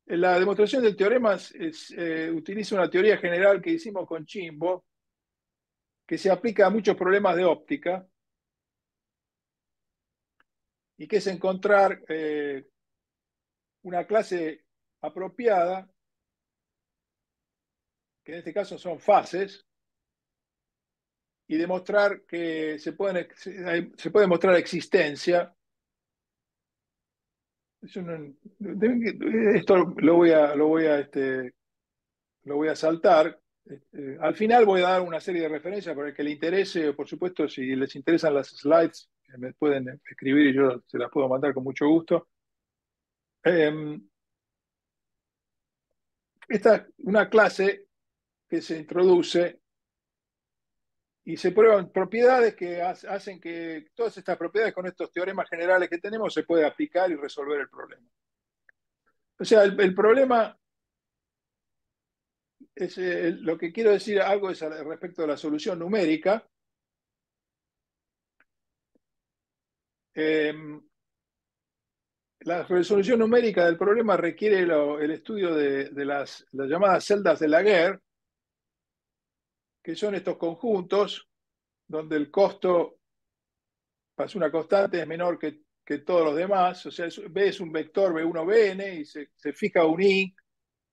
la demostración del teorema utiliza una teoría general que hicimos con Chimbo, que se aplica a muchos problemas de óptica y que es encontrar una clase apropiada, que en este caso son fases, y demostrar que se puede mostrar existencia. Esto lo voy a saltar. Al final voy a dar una serie de referencias para el que le interese, por supuesto, si les interesan las slides, me pueden escribir y yo se las puedo mandar con mucho gusto. Esta es una clase que se introduce y se prueban propiedades que hacen que todas estas propiedades con estos teoremas generales que tenemos se puede aplicar y resolver el problema. O sea, el problema es, lo que quiero decir algo es respecto de la solución numérica. La resolución numérica del problema requiere el estudio de las llamadas celdas de Laguerre, que son estos conjuntos donde el costo, para una constante, es menor que todos los demás. O sea, B es un vector B1, Bn y se fija un I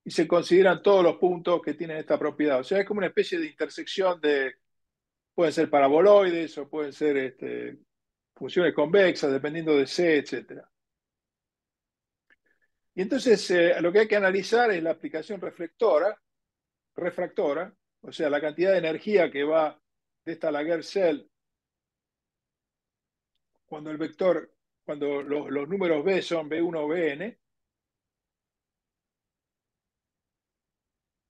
y se consideran todos los puntos que tienen esta propiedad. O sea, es como una especie de intersección pueden ser paraboloides o pueden ser funciones convexas, dependiendo de C, etcétera. Y entonces lo que hay que analizar es la aplicación refractora, o sea, la cantidad de energía que va de esta Laguerre cell cuando el vector, cuando los números B son B1 o Bn.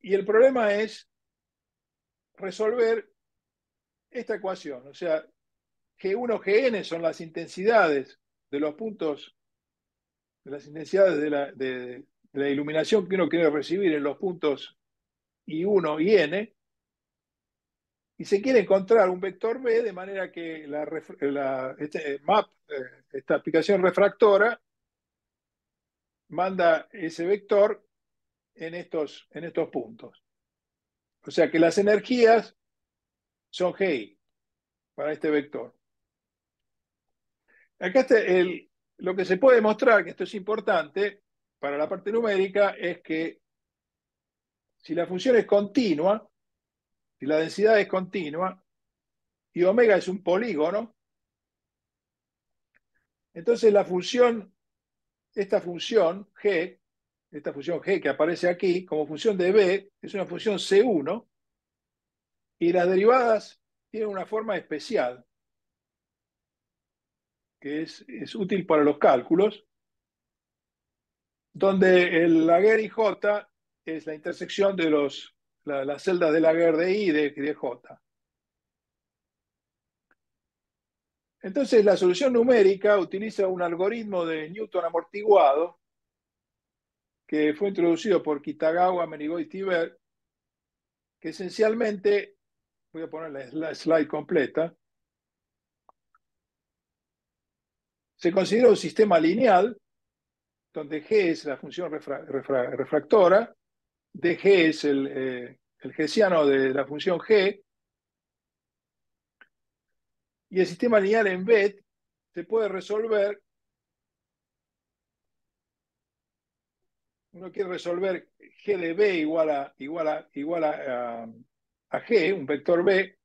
Y el problema es resolver esta ecuación, o sea, G1, Gn son las intensidades de los puntos, de las intensidades de la iluminación que uno quiere recibir en los puntos I1 y N, y se quiere encontrar un vector B de manera que esta aplicación refractora, manda ese vector en estos puntos. O sea que las energías son GI para este vector. Acá lo que se puede demostrar, que esto es importante para la parte numérica, es que si la función es continua, si la densidad es continua y omega es un polígono, entonces esta función G que aparece aquí como función de B, es una función C1 y las derivadas tienen una forma especial que es útil para los cálculos, donde el Laguerre y J es la intersección de las celdas de Laguerre de I y de J. Entonces, la solución numérica utiliza un algoritmo de Newton amortiguado que fue introducido por Kitagawa, Menigo y Tiber, que esencialmente, voy a poner la slide completa, se considera un sistema lineal donde G es la función refractora, dG es el hessiano de la función G, y el sistema lineal en BET se puede resolver. Uno quiere resolver G de B a G, un vector B,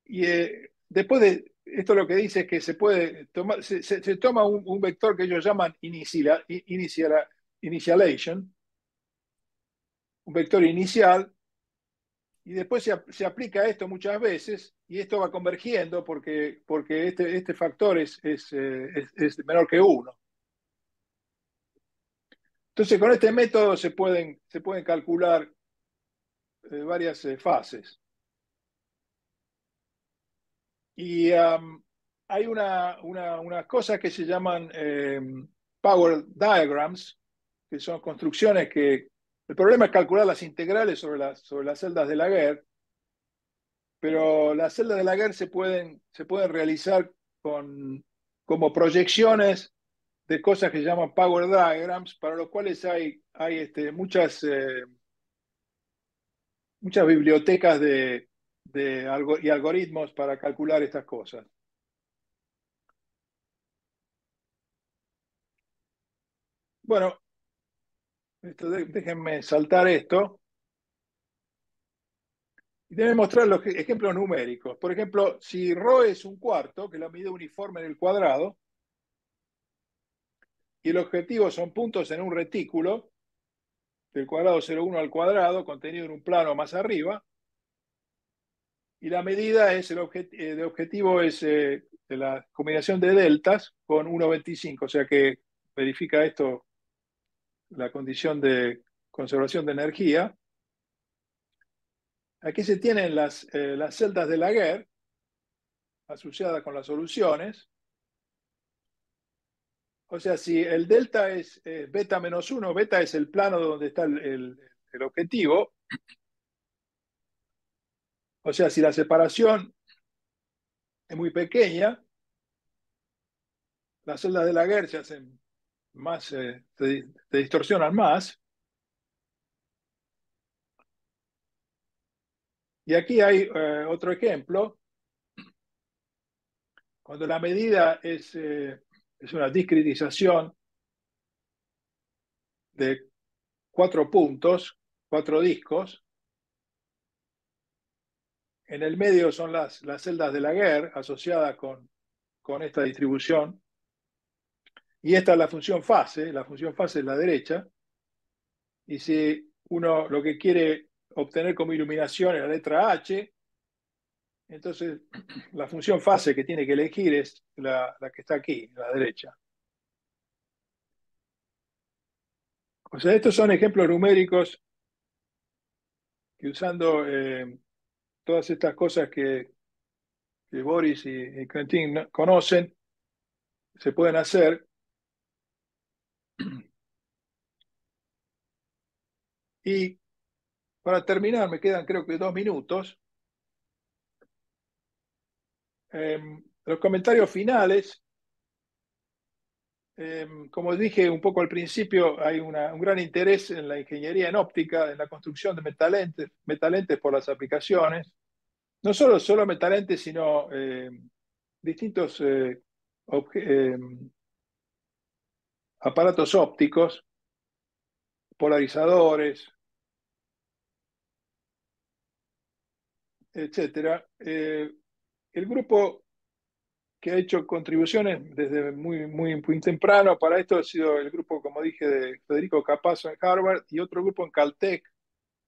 y después de esto lo que dice es que se puede tomar, se toma un vector que ellos llaman initialization, un vector inicial, y después se aplica esto muchas veces, y esto va convergiendo porque este factor es menor que 1. Entonces, con este método se pueden calcular varias fases. Y hay unas cosas que se llaman power diagrams, que son construcciones que el problema es calcular las integrales sobre las celdas de Laguerre, pero las celdas de Laguerre se pueden realizar como proyecciones de cosas que se llaman power diagrams, para los cuales hay muchas bibliotecas y algoritmos para calcular estas cosas. Bueno, déjenme saltar esto. Y debe mostrar los ejemplos numéricos. Por ejemplo, si ρ es un cuarto, que es la medida uniforme en el cuadrado, y el objetivo son puntos en un retículo, del cuadrado 0,1 al cuadrado, contenido en un plano más arriba, y la medida es de objetivo es de la combinación de deltas con 1,25, o sea que verifica esto la condición de conservación de energía. Aquí se tienen las celdas de Laguerre asociadas con las soluciones. O sea, si el delta es beta menos 1, beta es el plano donde está el objetivo. O sea, si la separación es muy pequeña, las celdas de Laguerre se hacen más, se distorsionan más. Y aquí hay otro ejemplo. Cuando la medida es una discretización de 4 puntos, 4 discos. En el medio son las celdas de Laguerre asociadas con esta distribución. Y esta es la función fase es la derecha. Y si uno lo que quiere obtener como iluminación es la letra H, entonces la función fase que tiene que elegir es la que está aquí, a la derecha. O sea, estos son ejemplos numéricos que usando todas estas cosas que Boris y Quentin conocen, se pueden hacer. Y para terminar, me quedan creo que 2 minutos. Los comentarios finales. Como dije un poco al principio, hay un gran interés en la ingeniería en óptica, en la construcción de metalentes por las aplicaciones. No solo metalentes, sino distintos aparatos ópticos, polarizadores, etcétera. El grupo que ha hecho contribuciones desde muy temprano para esto ha sido el grupo, como dije, de Federico Capasso en Harvard y otro grupo en Caltech,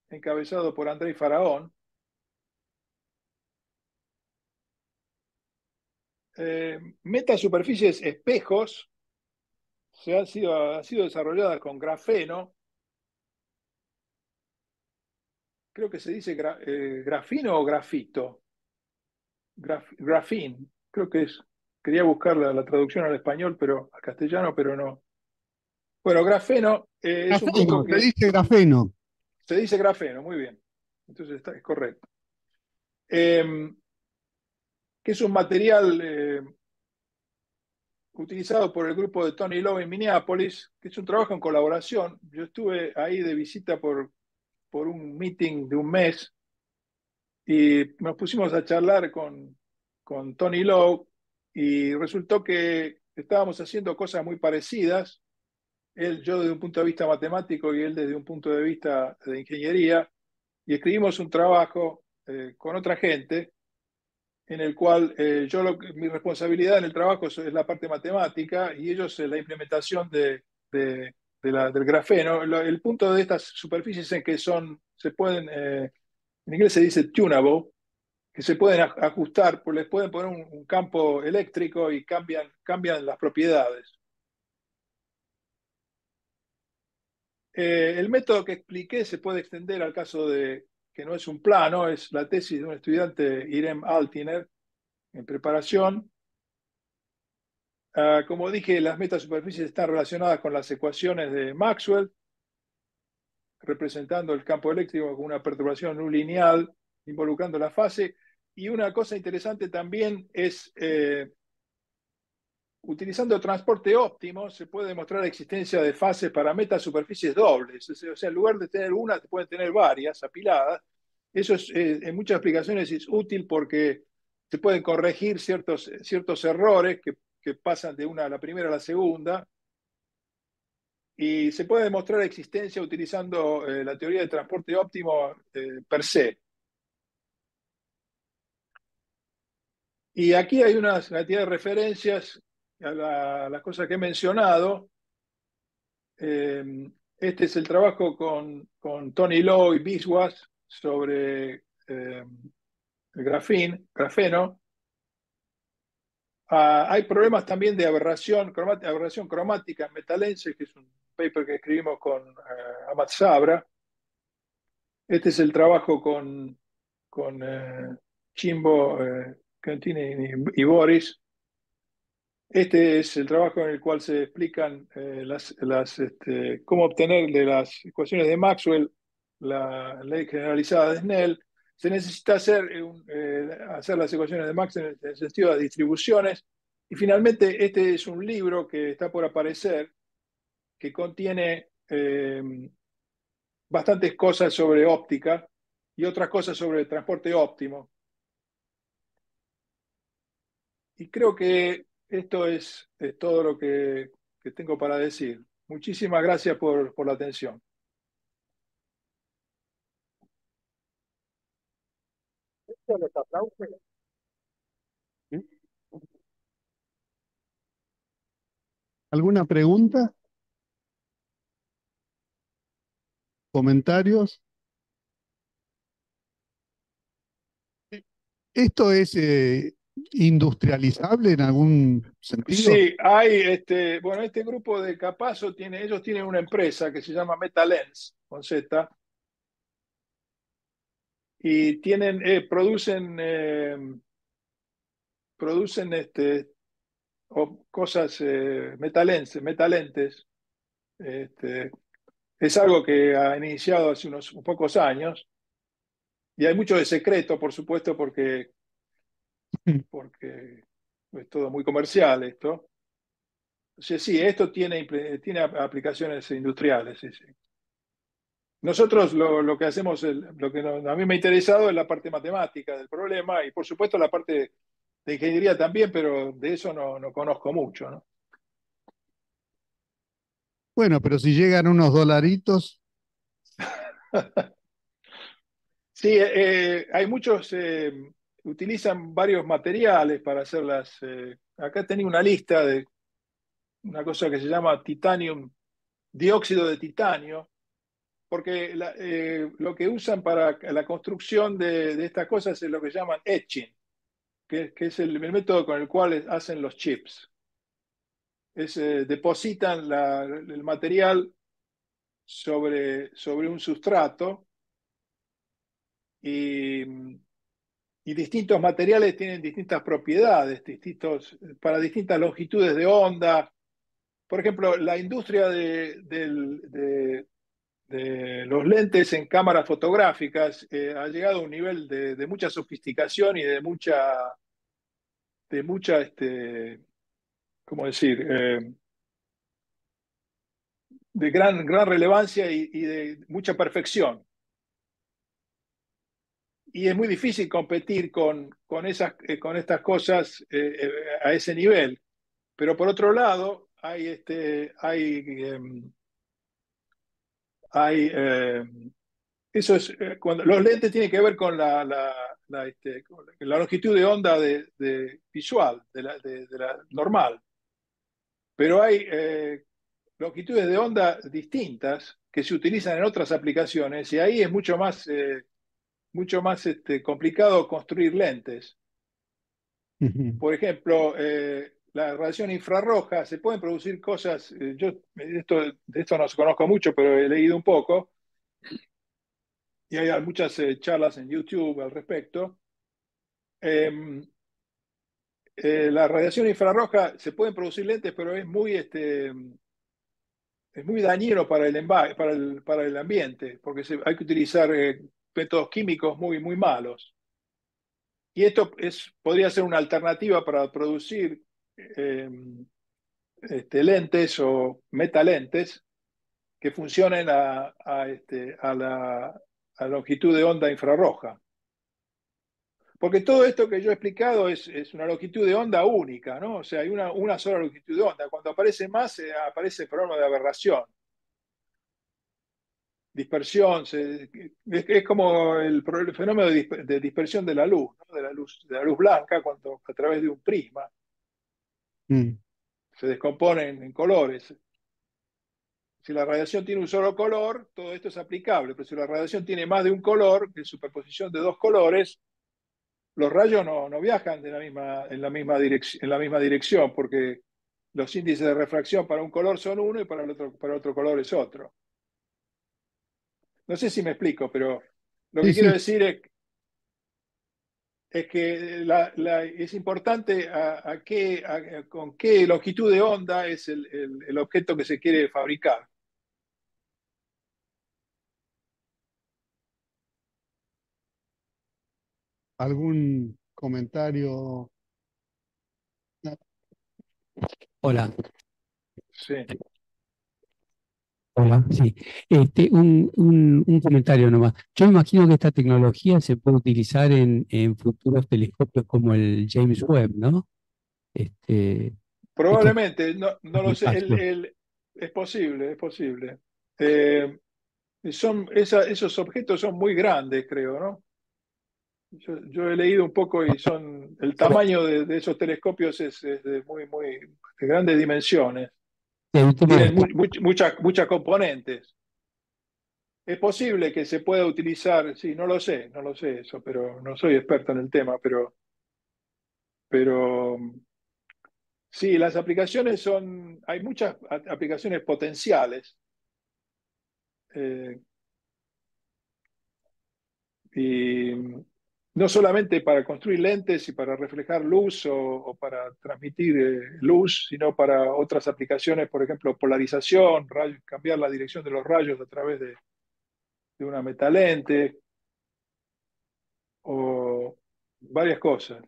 encabezado por Andrei Faraón. Metasuperficies espejos han sido desarrolladas con grafeno. Creo que se dice grafino o grafito. Grafín, creo que es. Quería buscar la traducción al español, pero al castellano, pero no. Bueno, grafeno es un poco Grafeno, se que dice grafeno. se dice grafeno, muy bien. Entonces es correcto. Que es un material utilizado por el grupo de Tony Lowe en Minneapolis, que es un trabajo en colaboración. Yo estuve ahí de visita por un meeting de un mes y nos pusimos a charlar con Tony Lowe y resultó que estábamos haciendo cosas muy parecidas, yo desde un punto de vista matemático y él desde un punto de vista de ingeniería, y escribimos un trabajo con otra gente en el cual mi responsabilidad en el trabajo es la parte matemática y ellos la implementación del grafeno. El punto de estas superficies es que se pueden, en inglés se dice tunable, que se pueden ajustar, pues les pueden poner un campo eléctrico y cambian las propiedades. El método que expliqué se puede extender al caso de que no es un plano, es la tesis de un estudiante, Irem Altiner, en preparación. Como dije, las metasuperficies están relacionadas con las ecuaciones de Maxwell, representando el campo eléctrico con una perturbación no lineal, involucrando la fase. Y una cosa interesante también es, utilizando transporte óptimo, se puede demostrar la existencia de fases para metasuperficies dobles. O sea, en lugar de tener una, pueden tener varias apiladas. Eso es, en muchas aplicaciones es útil porque se pueden corregir ciertos errores que pasan de una a la primera a la segunda. Y se puede demostrar la existencia utilizando la teoría de transporte óptimo per se. Y aquí hay una cantidad de referencias a las cosas que he mencionado. Este es el trabajo con Tony Lowe y Biswas sobre el grafeno. Hay problemas también de aberración cromática en metalenses, que es un paper que escribimos con Amat Sabra. Este es el trabajo con Chimbo, Cantini y Boris. Este es el trabajo en el cual se explican cómo obtener de las ecuaciones de Maxwell la ley generalizada de Snell. Se necesita hacer las ecuaciones de Maxwell en el sentido de distribuciones. Y finalmente, este es un libro que está por aparecer, que contiene bastantes cosas sobre óptica y otras cosas sobre el transporte óptimo. Y creo que esto es todo lo que tengo para decir. Muchísimas gracias por la atención. ¿Alguna pregunta? ¿Comentarios? ¿Esto es industrializable en algún sentido? Sí, hay bueno, este grupo de Capazo ellos tienen una empresa que se llama MetaLens, con Z, y producen cosas metalentes. Este, es algo que ha iniciado hace unos pocos años, y hay mucho de secreto, por supuesto, porque es todo muy comercial esto. O sea, sí, esto tiene aplicaciones industriales. Sí, sí. Nosotros lo que hacemos, lo que a mí me ha interesado es la parte matemática del problema y por supuesto la parte de ingeniería también, pero de eso no conozco mucho, ¿no? Bueno, pero si llegan unos dolaritos, Sí, hay muchos, utilizan varios materiales para hacerlas. Acá tenía una lista de una cosa que se llama dióxido de titanio, porque lo que usan para la construcción de estas cosas es lo que llaman etching, que es el método con el cual hacen los chips. Depositan el material sobre un sustrato y, y distintos materiales tienen distintas propiedades, para distintas longitudes de onda. Por ejemplo, la industria de los lentes en cámaras fotográficas ha llegado a un nivel de mucha sofisticación y de mucha ¿cómo decir? De gran relevancia y de mucha perfección. Y es muy difícil competir con estas cosas a ese nivel. Pero por otro lado, eso es, cuando los lentes tienen que ver con con la longitud de onda visual, de la normal. Pero hay longitudes de onda distintas que se utilizan en otras aplicaciones y ahí es mucho más complicado construir lentes. Por ejemplo, la radiación infrarroja, se pueden producir cosas, de esto no conozco mucho, pero he leído un poco, y hay muchas charlas en YouTube al respecto. Eh, la radiación infrarroja, se pueden producir lentes, pero es muy dañino para para el ambiente, porque hay que utilizar métodos químicos muy malos. Y esto podría ser una alternativa para producir eh, lentes o metalentes que funcionen a longitud de onda infrarroja. Porque todo esto que yo he explicado es una longitud de onda única, ¿no? O sea, hay una sola longitud de onda. Cuando aparece más, aparece el problema de aberración, dispersión. Es como el fenómeno de dispersión de la luz, ¿no? De la luz blanca cuando a través de un prisma Mm. se descomponen en colores. Si la radiación tiene un solo color, todo esto es aplicable, pero si la radiación tiene más de un color, de superposición de dos colores, los rayos no viajan en la misma dirección, porque los índices de refracción para un color son uno y para otro color es otro. No sé si me explico, pero lo Sí, que quiero sí, decir es que es importante con qué longitud de onda es el objeto que se quiere fabricar. algún comentario. Hola, Sí. hola, sí. Un comentario nomás. Yo imagino que esta tecnología se puede utilizar en futuros telescopios como el James Webb, ¿no? Este, estos Probablemente, no de lo sé, espacio. es posible, es posible. Esos objetos son muy grandes, creo, ¿no? Yo he leído un poco y el tamaño de esos telescopios es de de grandes dimensiones. El tema de Tienen muchas componentes. Es posible que se pueda utilizar, sí, no lo sé eso, pero no soy experto en el tema, pero sí, las aplicaciones hay muchas aplicaciones potenciales. eh, y no solamente para construir lentes y para reflejar luz o para transmitir luz, sino para otras aplicaciones, por ejemplo, polarización, cambiar la dirección de los rayos a través de una metalente o varias cosas.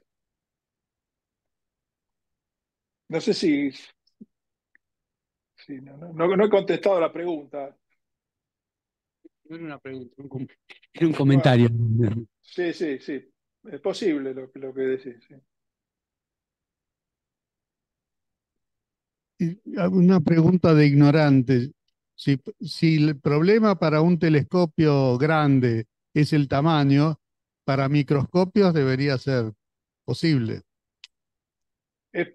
No sé si no he contestado la pregunta. No era una pregunta, era un Bueno, comentario. sí, es posible lo que decís. Sí. Y una pregunta de ignorante. Si el problema para un telescopio grande es el tamaño, para microscopios debería ser posible.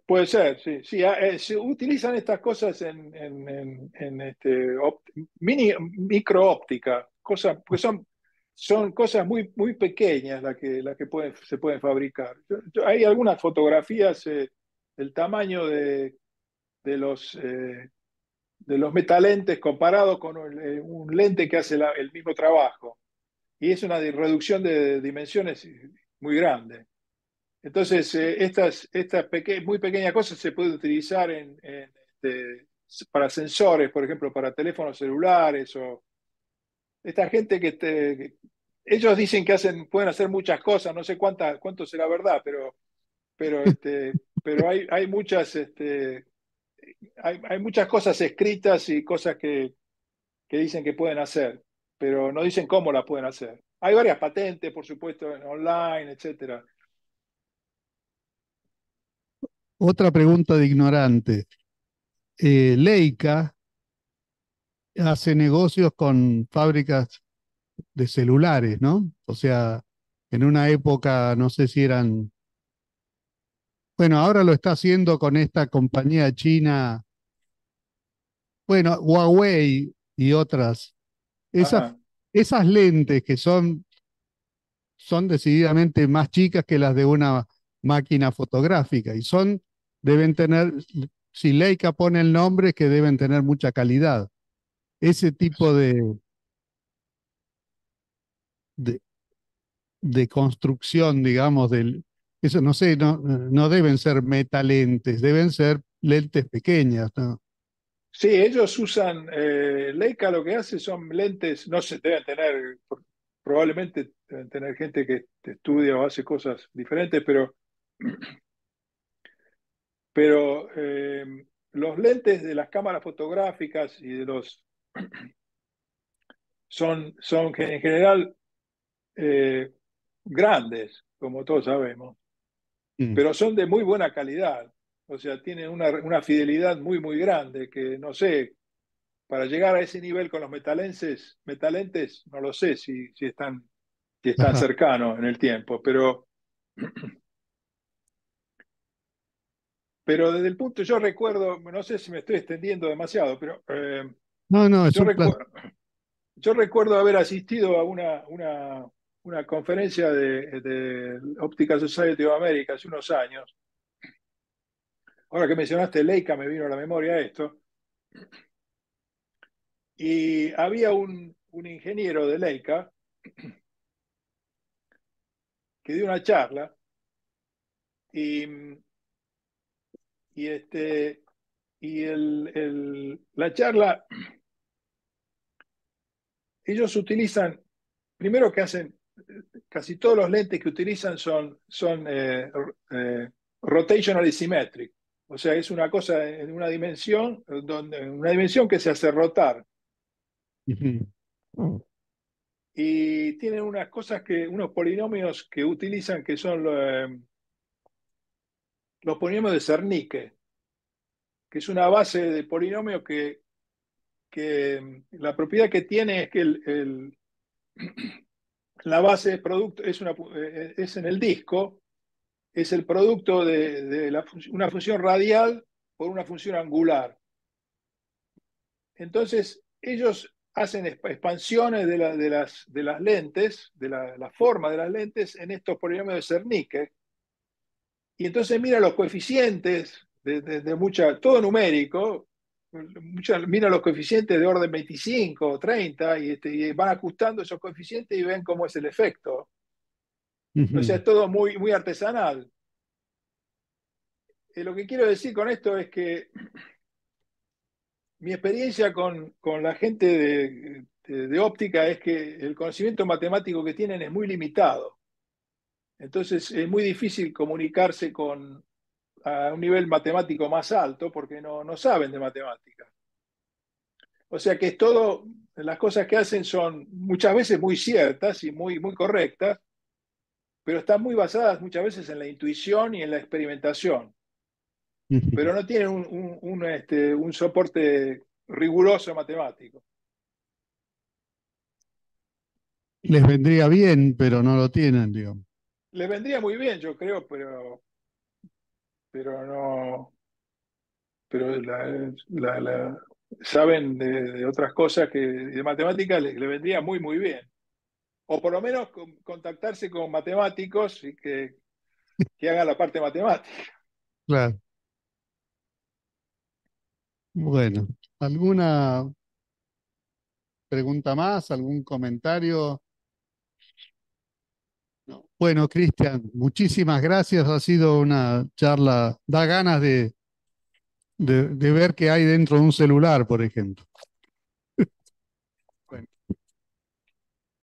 Puede ser, sí. Sí, se utilizan estas cosas microóptica, porque son cosas muy pequeñas las que se pueden fabricar. Hay algunas fotografías del tamaño de los metalentes comparado con un lente que hace el mismo trabajo. Y es una reducción de dimensiones muy grande. Entonces, muy pequeñas cosas se pueden utilizar para sensores, por ejemplo, para teléfonos celulares o esta gente ellos dicen que pueden hacer muchas cosas, no sé cuánto será verdad, pero hay muchas cosas escritas y cosas que dicen que pueden hacer, pero no dicen cómo las pueden hacer. Hay varias patentes, por supuesto, en online, etcétera. Otra pregunta de ignorante. Leica hace negocios con fábricas de celulares, ¿no? O sea, en una época, no sé si eran, bueno, ahora lo está haciendo con esta compañía china, bueno, Huawei y otras. Esas, Ajá. esas lentes que son decididamente más chicas que las de una máquina fotográfica y deben tener, si Leica pone el nombre, es que deben tener mucha calidad. Ese tipo de, de, de construcción, digamos, eso no sé, no deben ser metalentes, deben ser lentes pequeñas, ¿no? Sí, ellos usan, Leica lo que hace son lentes, no sé, deben tener, probablemente deben tener gente que estudia o hace cosas diferentes, pero los lentes de las cámaras fotográficas y de los son en general eh, grandes, como todos sabemos, Mm. pero son de muy buena calidad. O sea, tienen una fidelidad muy, muy grande que no sé, para llegar a ese nivel con los metalentes, no lo sé si están Ajá. cercanos en el tiempo, pero desde el punto, yo recuerdo, no sé si me estoy extendiendo demasiado, pero No, no, es yo un placer. recuerdo, yo recuerdo haber asistido a una conferencia de Optical Society of America hace unos años. Ahora que mencionaste Leica, me vino a la memoria esto. Y había un ingeniero de Leica que dio una charla y, y, este, la charla, ellos utilizan, primero que hacen, casi todos los lentes que utilizan son rotationally symmetric. O sea, es una cosa en una dimensión que se hace rotar. Ujú. Y tienen unos polinomios que utilizan que son los polinomios de Zernicke, que es una base de polinomio que la propiedad que tiene es que la base de producto es en el disco, es el producto de una función radial por una función angular. Entonces, ellos hacen expansiones de las lentes, la forma de las lentes en estos polinomios de Zernicke, y entonces mira los coeficientes todo numérico, mira los coeficientes de orden 25 o 30 y van ajustando esos coeficientes y ven cómo es el efecto. O sea, Ujú. es todo muy, muy artesanal. Lo que quiero decir con esto es que mi experiencia con la gente de óptica es que el conocimiento matemático que tienen es muy limitado. Entonces es muy difícil comunicarse a un nivel matemático más alto porque no saben de matemáticas. O sea que las cosas que hacen son muchas veces muy ciertas y muy, muy correctas, pero están muy basadas muchas veces en la intuición y en la experimentación, Ujú. pero no tienen un soporte riguroso matemático. Les vendría bien, pero no lo tienen, digamos. Les vendría muy bien, yo creo, pero no, pero saben de otras cosas que de matemáticas les vendría muy, muy bien. O por lo menos contactarse con matemáticos y que hagan la parte matemática. Claro. Bueno, ¿alguna pregunta más? ¿Algún comentario? No. Bueno, Cristian, muchísimas gracias. Ha sido una charla, da ganas de ver qué hay dentro de un celular, por ejemplo.